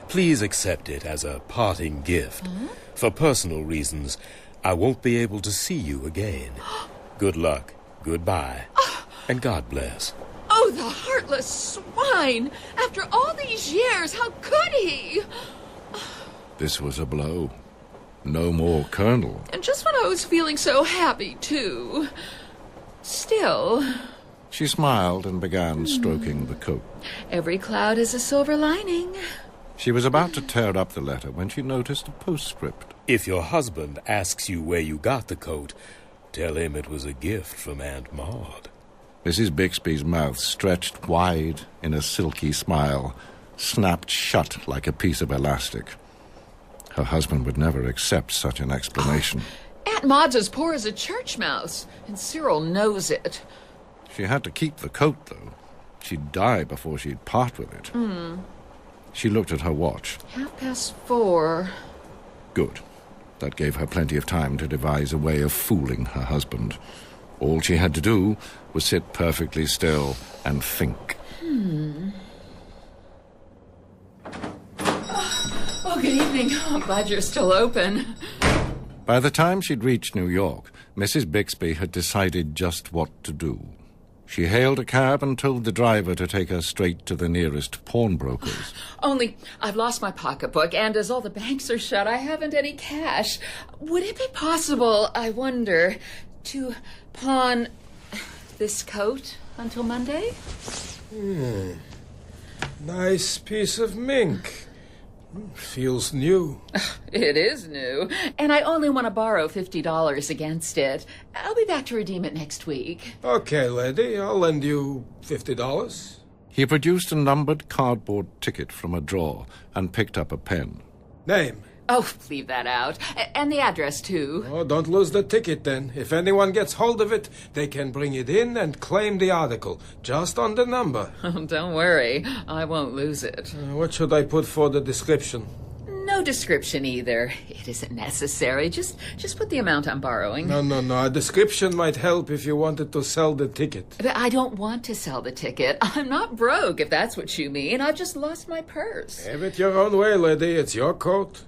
Please accept it as a parting gift. For personal reasons, I won't be able to see you again. Good luck, goodbye, and God bless. Oh, the heartless swine! After all these years, how could he? This was a blow. No more Colonel. And just when I was feeling so happy, too. Still... She smiled and began stroking the coat. Every cloud has a silver lining. She was about to tear up the letter when she noticed a postscript. If your husband asks you where you got the coat, tell him it was a gift from Aunt Maud. Mrs. Bixby's mouth stretched wide in a silky smile, snapped shut like a piece of elastic. Her husband would never accept such an explanation. Aunt Maud's as poor as a church mouse, and Cyril knows it. She had to keep the coat, though. She'd die before she'd part with it. She looked at her watch. 4:30. Good. That gave her plenty of time to devise a way of fooling her husband. All she had to do was sit perfectly still and think. Oh, good evening. I'm glad you're still open. By the time she'd reached New York, Mrs. Bixby had decided just what to do. She hailed a cab and told the driver to take her straight to the nearest pawnbroker's. Only I've lost my pocketbook, and as all the banks are shut, I haven't any cash. Would it be possible, I wonder, to pawn this coat until Monday? Nice piece of mink. Feels new. It is new, and I only want to borrow $50 against it. I'll be back to redeem it next week. Okay, lady, I'll lend you $50. He produced a numbered cardboard ticket from a drawer and picked up a pen. Name? Oh, leave that out. And the address, too. Oh, don't lose the ticket, then. If anyone gets hold of it, they can bring it in and claim the article, just on the number. Oh, don't worry. I won't lose it. What should I put for the description? No description either. It isn't necessary. Just put the amount I'm borrowing. No. A description might help if you wanted to sell the ticket. But I don't want to sell the ticket. I'm not broke, if that's what you mean. I've just lost my purse. Have it your own way, lady. It's your coat.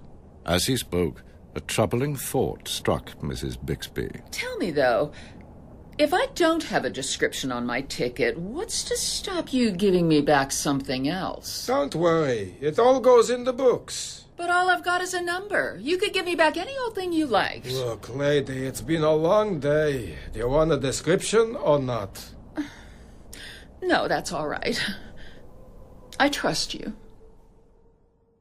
As he spoke, a troubling thought struck Mrs. Bixby. Tell me, though, if I don't have a description on my ticket, what's to stop you giving me back something else? Don't worry. It all goes in the books. But all I've got is a number. You could give me back any old thing you liked. Look, lady, it's been a long day. Do you want a description or not? No, that's all right. I trust you.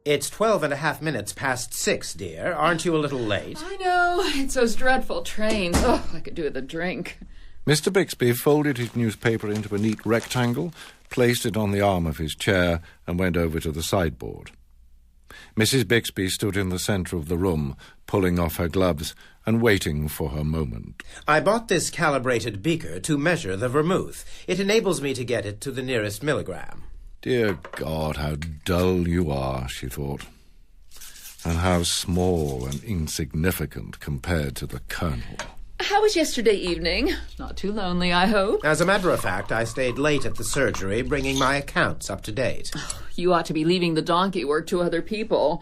It's 12.5 past 6, dear. Aren't you a little late? I know. It's those dreadful trains. Oh, I could do with a drink. Mr. Bixby folded his newspaper into a neat rectangle, placed it on the arm of his chair, and went over to the sideboard. Mrs. Bixby stood in the centre of the room, pulling off her gloves and waiting for her moment. I bought this calibrated beaker to measure the vermouth. It enables me to get it to the nearest milligram. Dear God, how dull you are, she thought, and how small and insignificant compared to the Colonel. How was yesterday evening? Not too lonely, I hope. As a matter of fact, I stayed late at the surgery, bringing my accounts up to date. You ought to be leaving the donkey work to other people.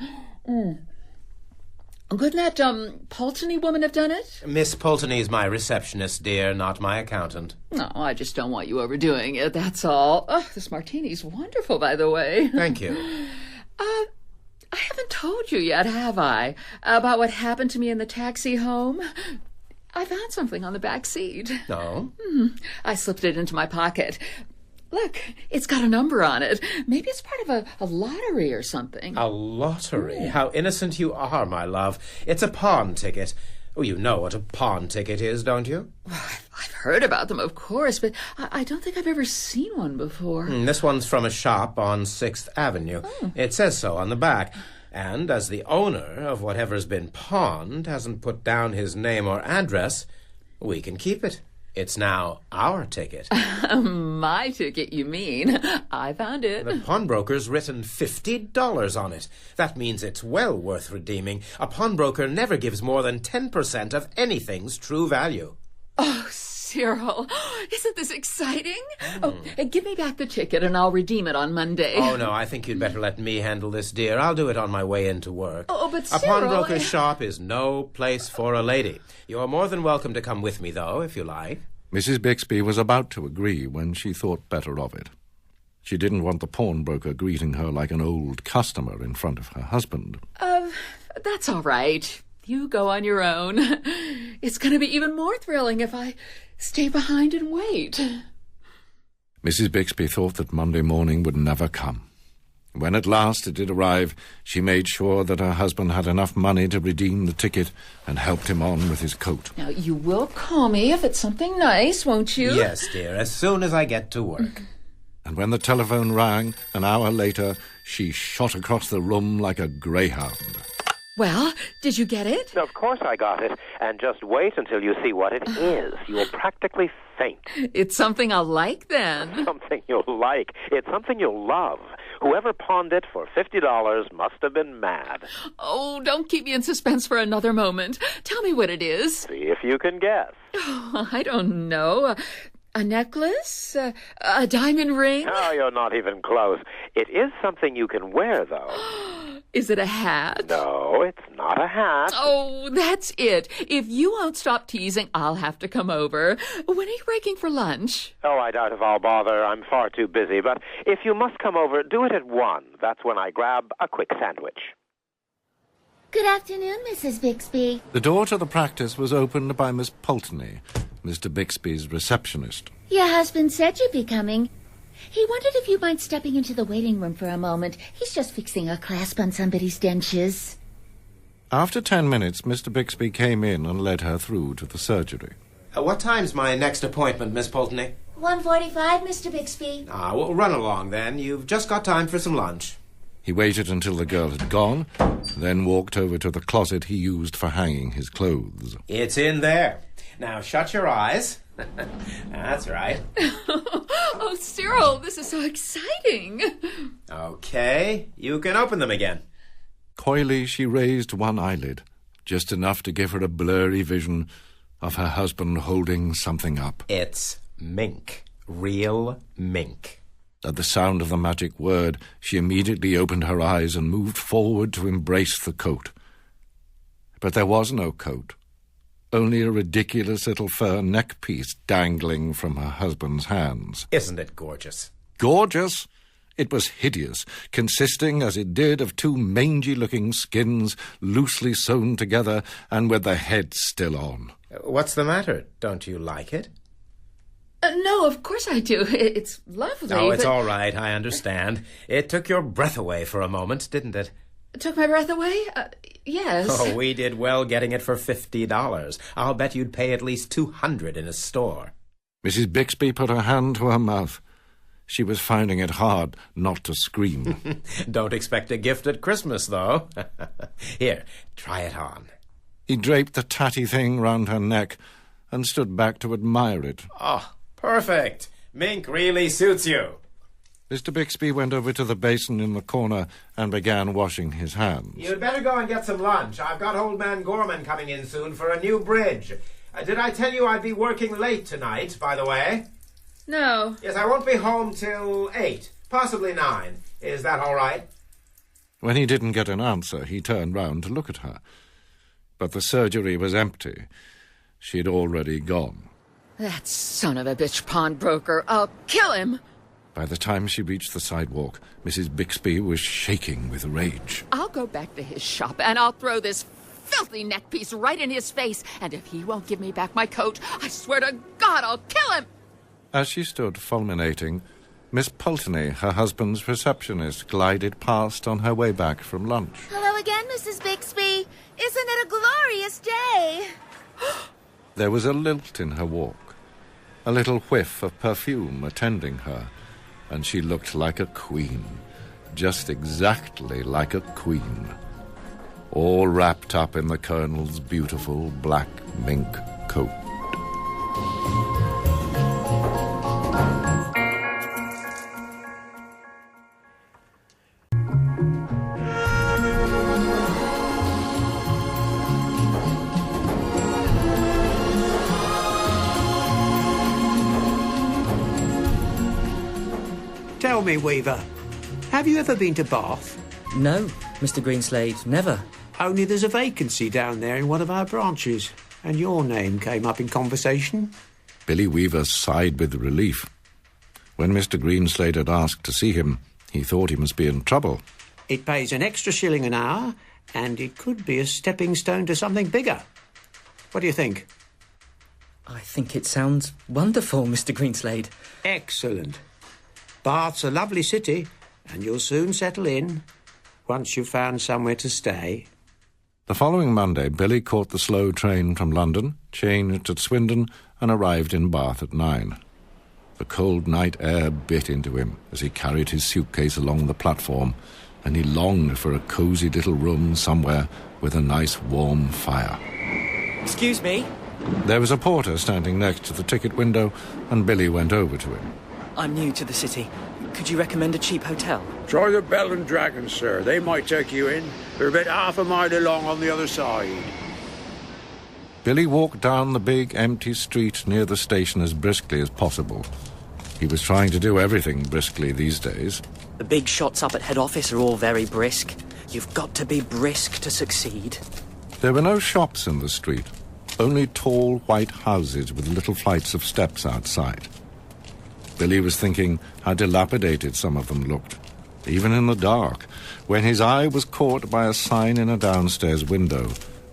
Couldn't that, Pulteney woman have done it? Miss Pulteney's my receptionist, dear, not my accountant. No, I just don't want you overdoing it, that's all. Oh, this martini's wonderful, by the way. Thank you. I haven't told you yet, have I? About what happened to me in the taxi home? I found something on the back seat. No? I slipped it into my pocket. Look, it's got a number on it. Maybe it's part of a lottery or something. A lottery? How innocent you are, my love. It's a pawn ticket. Oh, you know what a pawn ticket is, don't you? Well, I've heard about them, of course, but I don't think I've ever seen one before. This one's from a shop on 6th Avenue. It says so on the back. And as the owner of whatever's been pawned hasn't put down his name or address, we can keep it. It's now our ticket. My ticket, you mean? I found it. The pawnbroker's written $50 on it. That means it's well worth redeeming. A pawnbroker never gives more than 10% of anything's true value. Oh, Cyril, isn't this exciting? Oh, give me back the ticket and I'll redeem it on Monday. Oh, no, I think you'd better let me handle this, dear. I'll do it on my way into work. Oh, but A Cyril... pawnbroker's shop is no place for a lady. You're more than welcome to come with me, though, if you like. Mrs. Bixby was about to agree when she thought better of it. She didn't want the pawnbroker greeting her like an old customer in front of her husband. That's all right. You go on your own. It's going to be even more thrilling if I stay behind and wait. Mrs. Bixby thought that Monday morning would never come. When at last it did arrive, she made sure that her husband had enough money to redeem the ticket and helped him on with his coat. Now, you will call me if it's something nice, won't you? Yes, dear, as soon as I get to work. And when the telephone rang, an hour later, she shot across the room like a greyhound. Well, did you get it? Of course I got it. And just wait until you see what it is. You'll practically faint. It's something I'll like, then. Something you'll like. It's something you'll love. Whoever pawned it for $50 must have been mad. Oh, don't keep me in suspense for another moment. Tell me what it is. See if you can guess. Oh, I don't know. A necklace? A diamond ring? Oh, you're not even close. It is something you can wear, though. Is it a hat? No, it's not a hat. Oh, that's it. If you won't stop teasing, I'll have to come over. When are you breaking for lunch? Oh, I doubt if I'll bother. I'm far too busy. But if you must come over, do it at 1. That's when I grab a quick sandwich. Good afternoon, Mrs. Bixby. The door to the practice was opened by Miss Pulteney, Mr. Bixby's receptionist. Your husband said you'd be coming. He wondered if you mind stepping into the waiting room for a moment. He's just fixing a clasp on somebody's dentures. After 10 minutes, Mr. Bixby came in and led her through to the surgery. What time's my next appointment, Miss Pulteney? 1:45, Mr. Bixby. Well, run along, then. You've just got time for some lunch. He waited until the girl had gone, then walked over to the closet he used for hanging his clothes. It's in there. Now, shut your eyes. That's right. Oh, Cyril, this is so exciting. Okay, you can open them again. Coyly, she raised one eyelid, just enough to give her a blurry vision of her husband holding something up. It's mink. Real mink. At the sound of the magic word, she immediately opened her eyes and moved forward to embrace the coat. But there was no coat. Only a ridiculous little fur neckpiece dangling from her husband's hands. Isn't it gorgeous? Gorgeous? It was hideous, consisting as it did of 2 mangy-looking skins loosely sewn together and with the head still on. What's the matter? Don't you like it? No, of course I do. It's lovely. Oh, it's all right. I understand. It took your breath away for a moment, didn't it? Took my breath away? Yes. Oh, we did well getting it for $50. I'll bet you'd pay at least $200 in a store. Mrs. Bixby put her hand to her mouth. She was finding it hard not to scream. Don't expect a gift at Christmas, though. Here, try it on. He draped the tatty thing round her neck and stood back to admire it. Oh, perfect. Mink really suits you. Mr. Bixby went over to the basin in the corner and began washing his hands. You'd better go and get some lunch. I've got old man Gorman coming in soon for a new bridge. Did I tell you I'd be working late tonight, by the way? No. Yes, I won't be home till 8, possibly 9. Is that all right? When he didn't get an answer, he turned round to look at her. But the surgery was empty. She'd already gone. That son of a bitch pawnbroker. I'll kill him. By the time she reached the sidewalk, Mrs. Bixby was shaking with rage. I'll go back to his shop and I'll throw this filthy neckpiece right in his face. And if he won't give me back my coat, I swear to God I'll kill him. As she stood fulminating, Miss Pulteney, her husband's receptionist, glided past on her way back from lunch. Hello again, Mrs. Bixby. Isn't it a glorious day? There was a lilt in her walk, a little whiff of perfume attending her, and she looked like a queen, just exactly like a queen, all wrapped up in the Colonel's beautiful black mink coat. Tell me, Weaver, have you ever been to Bath? No, Mr. Greenslade, never. Only there's a vacancy down there in one of our branches, and your name came up in conversation. Billy Weaver sighed with relief. When Mr. Greenslade had asked to see him, he thought he must be in trouble. It pays an extra shilling an hour, and it could be a stepping stone to something bigger. What do you think? I think it sounds wonderful, Mr. Greenslade. Excellent. Bath's a lovely city, and you'll soon settle in, once you've found somewhere to stay. The following Monday, Billy caught the slow train from London, changed at Swindon, and arrived in Bath at 9. The cold night air bit into him as he carried his suitcase along the platform, and he longed for a cosy little room somewhere with a nice warm fire. Excuse me? There was a porter standing next to the ticket window, and Billy went over to him. I'm new to the city. Could you recommend a cheap hotel? Try the Bell and Dragon, sir. They might take you in. They're about half a mile along on the other side. Billy walked down the big, empty street near the station as briskly as possible. He was trying to do everything briskly these days. The big shots up at head office are all very brisk. You've got to be brisk to succeed. There were no shops in the street, only tall white houses with little flights of steps outside. Billy was thinking how dilapidated some of them looked, even in the dark, when his eye was caught by a sign in a downstairs window,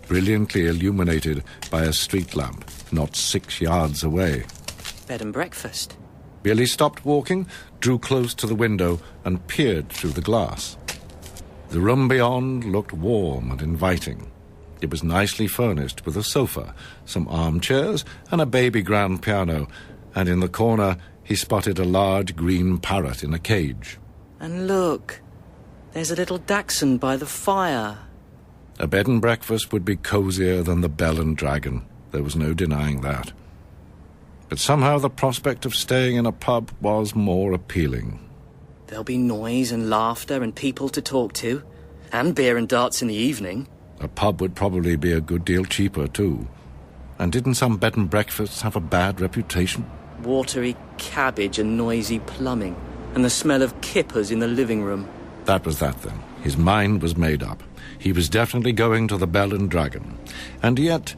brilliantly illuminated by a street lamp not 6 yards away. Bed and breakfast. Billy stopped walking, drew close to the window, and peered through the glass. The room beyond looked warm and inviting. It was nicely furnished with a sofa, some armchairs, and a baby grand piano, and in the corner he spotted a large green parrot in a cage. And look, there's a little dachshund by the fire. A bed and breakfast would be cosier than the Bell and Dragon. There was no denying that. But somehow the prospect of staying in a pub was more appealing. There'll be noise and laughter and people to talk to, and beer and darts in the evening. A pub would probably be a good deal cheaper, too. And didn't some bed and breakfasts have a bad reputation? Watery cabbage and noisy plumbing, and the smell of kippers in the living room. That was that, then. His mind was made up. He was definitely going to the Bell and Dragon. And yet...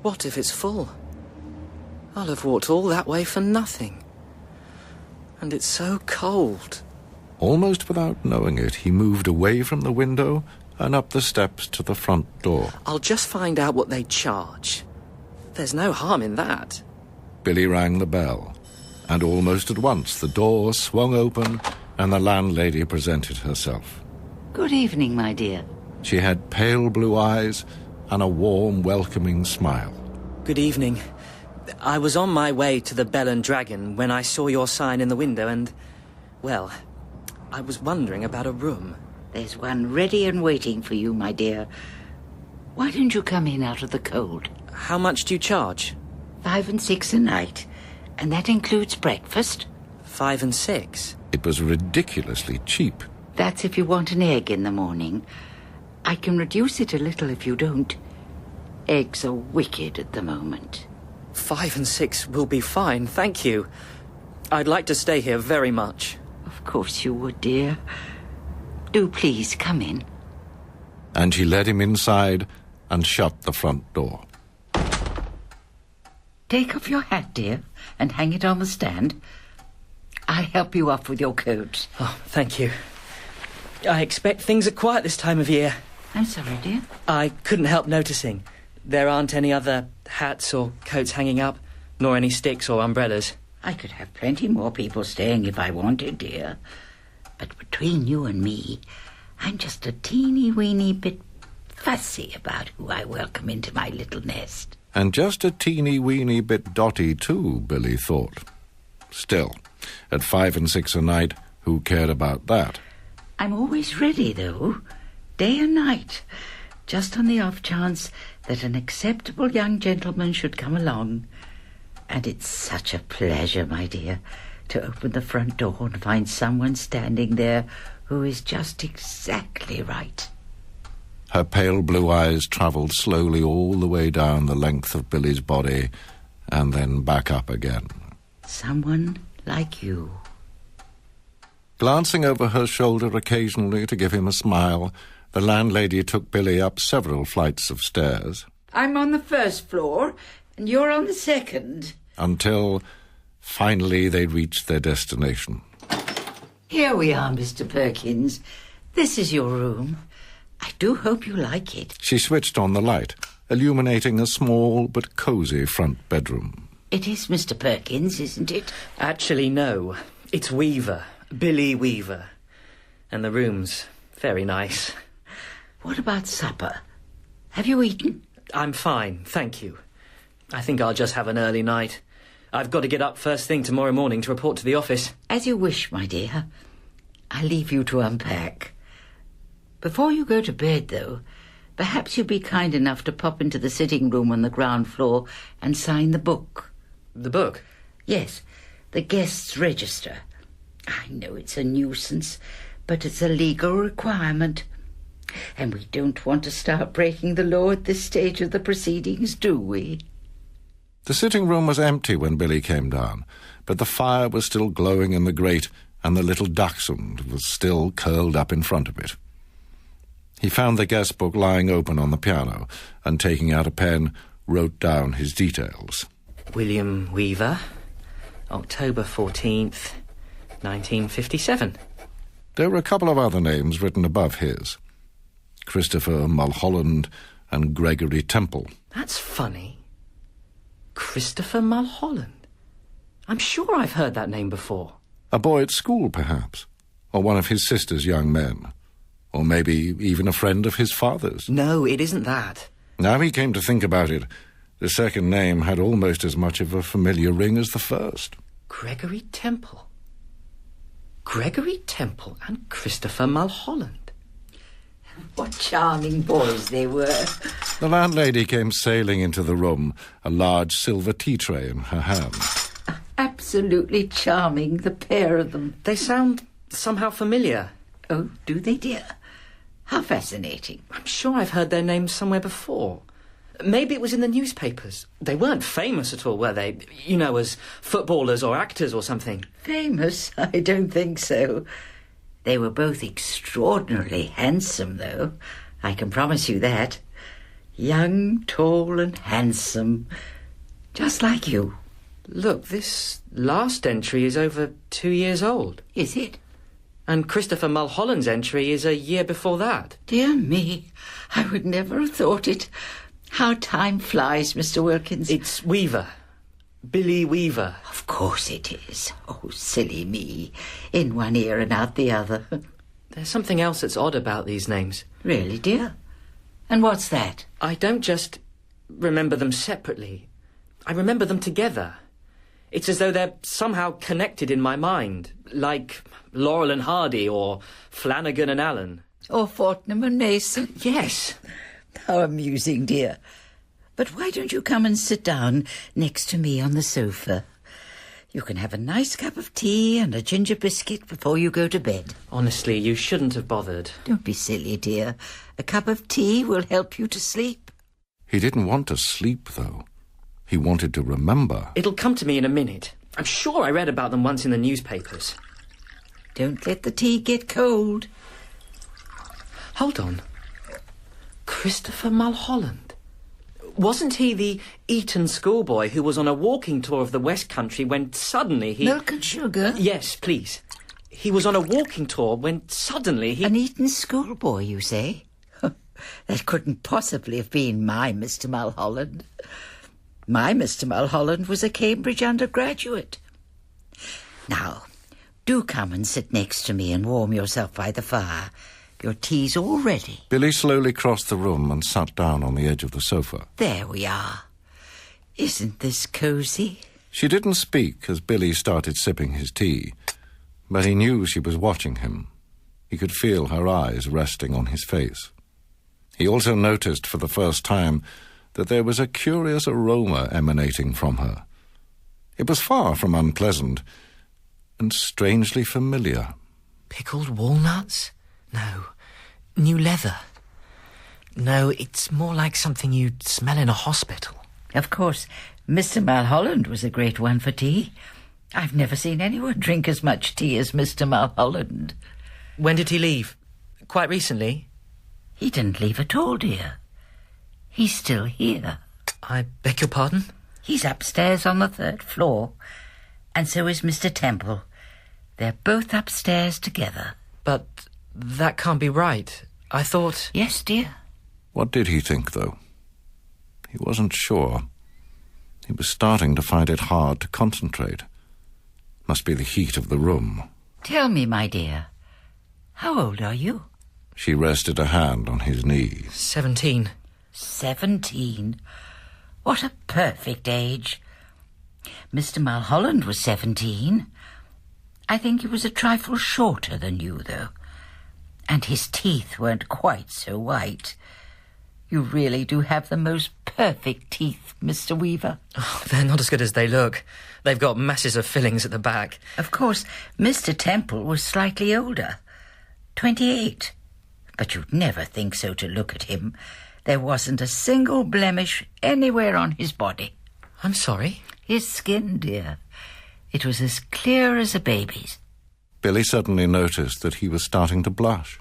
What if it's full? I'll have walked all that way for nothing. And it's so cold. Almost without knowing it, he moved away from the window and up the steps to the front door. I'll just find out what they charge. There's no harm in that. Billy rang the bell, and almost at once the door swung open and the landlady presented herself. Good evening, my dear. She had pale blue eyes and a warm, welcoming smile. Good evening. I was on my way to the Bell and Dragon when I saw your sign in the window and, well, I was wondering about a room. There's one ready and waiting for you, my dear. Why don't you come in out of the cold? How much do you charge? 5 and 6 a night. And that includes breakfast. 5 and 6? It was ridiculously cheap. That's if you want an egg in the morning. I can reduce it a little if you don't. Eggs are wicked at the moment. 5 and 6 will be fine, thank you. I'd like to stay here very much. Of course you would, dear. Do please come in. And she led him inside and shut the front door. Take off your hat, dear, and hang it on the stand. I'll help you up with your coat. Oh, thank you. I expect things are quiet this time of year. I'm sorry, dear. I couldn't help noticing. There aren't any other hats or coats hanging up, nor any sticks or umbrellas. I could have plenty more people staying if I wanted, dear. But between you and me, I'm just a teeny-weeny bit fussy about who I welcome into my little nest. And just a teeny-weeny bit dotty, too, Billy thought. Still, at 5 and 6 a night, who cared about that? I'm always ready, though, day and night, just on the off chance that an acceptable young gentleman should come along. And it's such a pleasure, my dear, to open the front door and find someone standing there who is just exactly right. Her pale blue eyes travelled slowly all the way down the length of Billy's body and then back up again. Someone like you. Glancing over her shoulder occasionally to give him a smile, the landlady took Billy up several flights of stairs. I'm on the first floor, and you're on the second. Until, finally, they reached their destination. Here we are, Mr. Perkins. This is your room. I do hope you like it. She switched on the light, illuminating a small but cosy front bedroom. It is Mr. Perkins, isn't it? Actually, no. It's Weaver. Billy Weaver. And the room's very nice. What about supper? Have you eaten? I'm fine, thank you. I think I'll just have an early night. I've got to get up first thing tomorrow morning to report to the office. As you wish, my dear. I'll leave you to unpack. Before you go to bed, though, perhaps you'd be kind enough to pop into the sitting room on the ground floor and sign the book. The book? Yes, the guest's register. I know it's a nuisance, but it's a legal requirement. And we don't want to start breaking the law at this stage of the proceedings, do we? The sitting room was empty when Billy came down, but the fire was still glowing in the grate, and the little dachshund was still curled up in front of it. He found the guest book lying open on the piano, and taking out a pen, wrote down his details. William Weaver, October 14th, 1957. There were a couple of other names written above his. Christopher Mulholland and Gregory Temple. That's funny. Christopher Mulholland. I'm sure I've heard that name before. A boy at school, perhaps. Or one of his sister's young men. Or maybe even a friend of his father's. No, it isn't that. Now he came to think about it, the second name had almost as much of a familiar ring as the first. Gregory Temple. Gregory Temple and Christopher Mulholland. What charming boys they were. The landlady came sailing into the room, a large silver tea tray in her hand. Absolutely charming, the pair of them. They sound somehow familiar. Oh, do they, dear? How fascinating. I'm sure I've heard their names somewhere before. Maybe it was in the newspapers. They weren't famous at all, were they? You know, as footballers or actors or something. Famous? I don't think so. They were both extraordinarily handsome, though. I can promise you that. Young, tall and handsome. Just like you. Look, this last entry is over 2 years old. Is it? And Christopher Mulholland's entry is a year before that. Dear me, I would never have thought it. How time flies, Mr. Wilkins. It's Weaver. Billy Weaver. Of course it is. Oh, silly me. In one ear and out the other. There's something else that's odd about these names. Really, dear? And what's that? I don't just remember them separately. I remember them together. It's as though they're somehow connected in my mind, like Laurel and Hardy or Flanagan and Allen. Or Fortnum and Mason. Yes. How amusing, dear. But why don't you come and sit down next to me on the sofa? You can have a nice cup of tea and a ginger biscuit before you go to bed. Honestly, you shouldn't have bothered. Don't be silly, dear. A cup of tea will help you to sleep. He didn't want to sleep, though. He wanted to remember. It'll come to me in a minute. I'm sure I read about them once in the newspapers. Don't let the tea get cold. Hold on. Christopher Mulholland. Wasn't he the Eton schoolboy who was on a walking tour of the West Country when suddenly he... Milk and sugar? Yes, please. He was on a walking tour when suddenly he... An Eton schoolboy, you say? That couldn't possibly have been my Mr. Mulholland. My Mr. Mulholland was a Cambridge undergraduate. Now, do come and sit next to me and warm yourself by the fire. Your tea's all ready. Billy slowly crossed the room and sat down on the edge of the sofa. There we are. Isn't this cosy? She didn't speak as Billy started sipping his tea, but he knew she was watching him. He could feel her eyes resting on his face. He also noticed for the first time that there was a curious aroma emanating from her. It was far from unpleasant and strangely familiar. Pickled walnuts? No. New leather? No, it's more like something you'd smell in a hospital. Of course, Mr. Mulholland was a great one for tea. I've never seen anyone drink as much tea as Mr. Mulholland. When did he leave? Quite recently? He didn't leave at all, dear. He's still here. I beg your pardon? He's upstairs on the 3rd floor. And so is Mr. Temple. They're both upstairs together. But that can't be right. I thought... Yes, dear. What did he think, though? He wasn't sure. He was starting to find it hard to concentrate. Must be the heat of the room. Tell me, my dear, how old are you? She rested a hand on his knee. 17. 17? What a perfect age. Mr. Mulholland was 17. I think he was a trifle shorter than you, though. And his teeth weren't quite so white. You really do have the most perfect teeth, Mr. Weaver. Oh, they're not as good as they look. They've got masses of fillings at the back. Of course, Mr. Temple was slightly older. 28. But you'd never think so to look at him. There wasn't a single blemish anywhere on his body. I'm sorry? His skin, dear. It was as clear as a baby's. Billy suddenly noticed that he was starting to blush.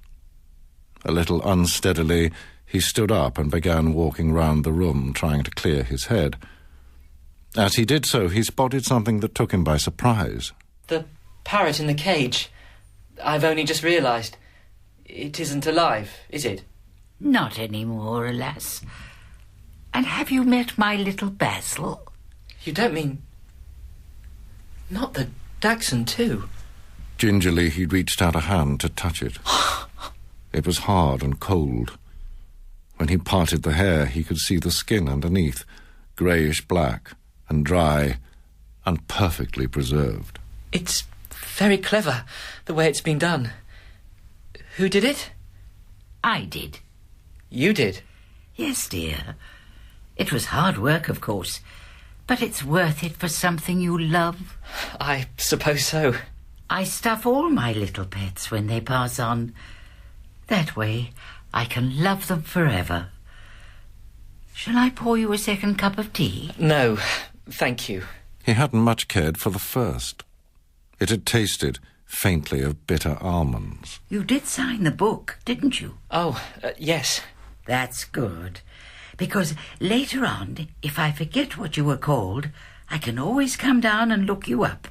A little unsteadily, he stood up and began walking round the room, trying to clear his head. As he did so, he spotted something that took him by surprise. The parrot in the cage. I've only just realised. It isn't alive, is it? Not any more, alas. And have you met my little Basil? You don't mean... Not the Dachshund, too? Gingerly, he reached out a hand to touch it. It was hard and cold. When he parted the hair, he could see the skin underneath, greyish-black and dry and perfectly preserved. It's very clever, the way it's been done. Who did it? I did. You did? Yes, dear. It was hard work, of course, but it's worth it for something you love. I suppose so. I stuff all my little pets when they pass on. That way, I can love them forever. Shall I pour you a second cup of tea? No, thank you. He hadn't much cared for the first. It had tasted faintly of bitter almonds. You did sign the book, didn't you? Oh, yes. That's good. Because later on, if I forget what you were called, I can always come down and look you up.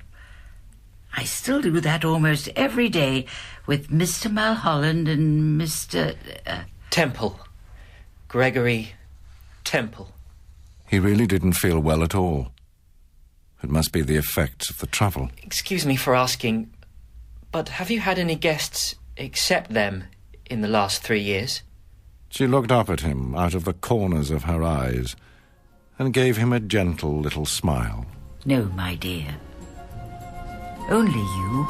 I still do that almost every day with Mr. Mulholland and Mr... Temple. Gregory Temple. He really didn't feel well at all. It must be the effects of the travel. Excuse me for asking, but have you had any guests except them in the last 3 years? She looked up at him out of the corners of her eyes and gave him a gentle little smile. No, my dear. Only you.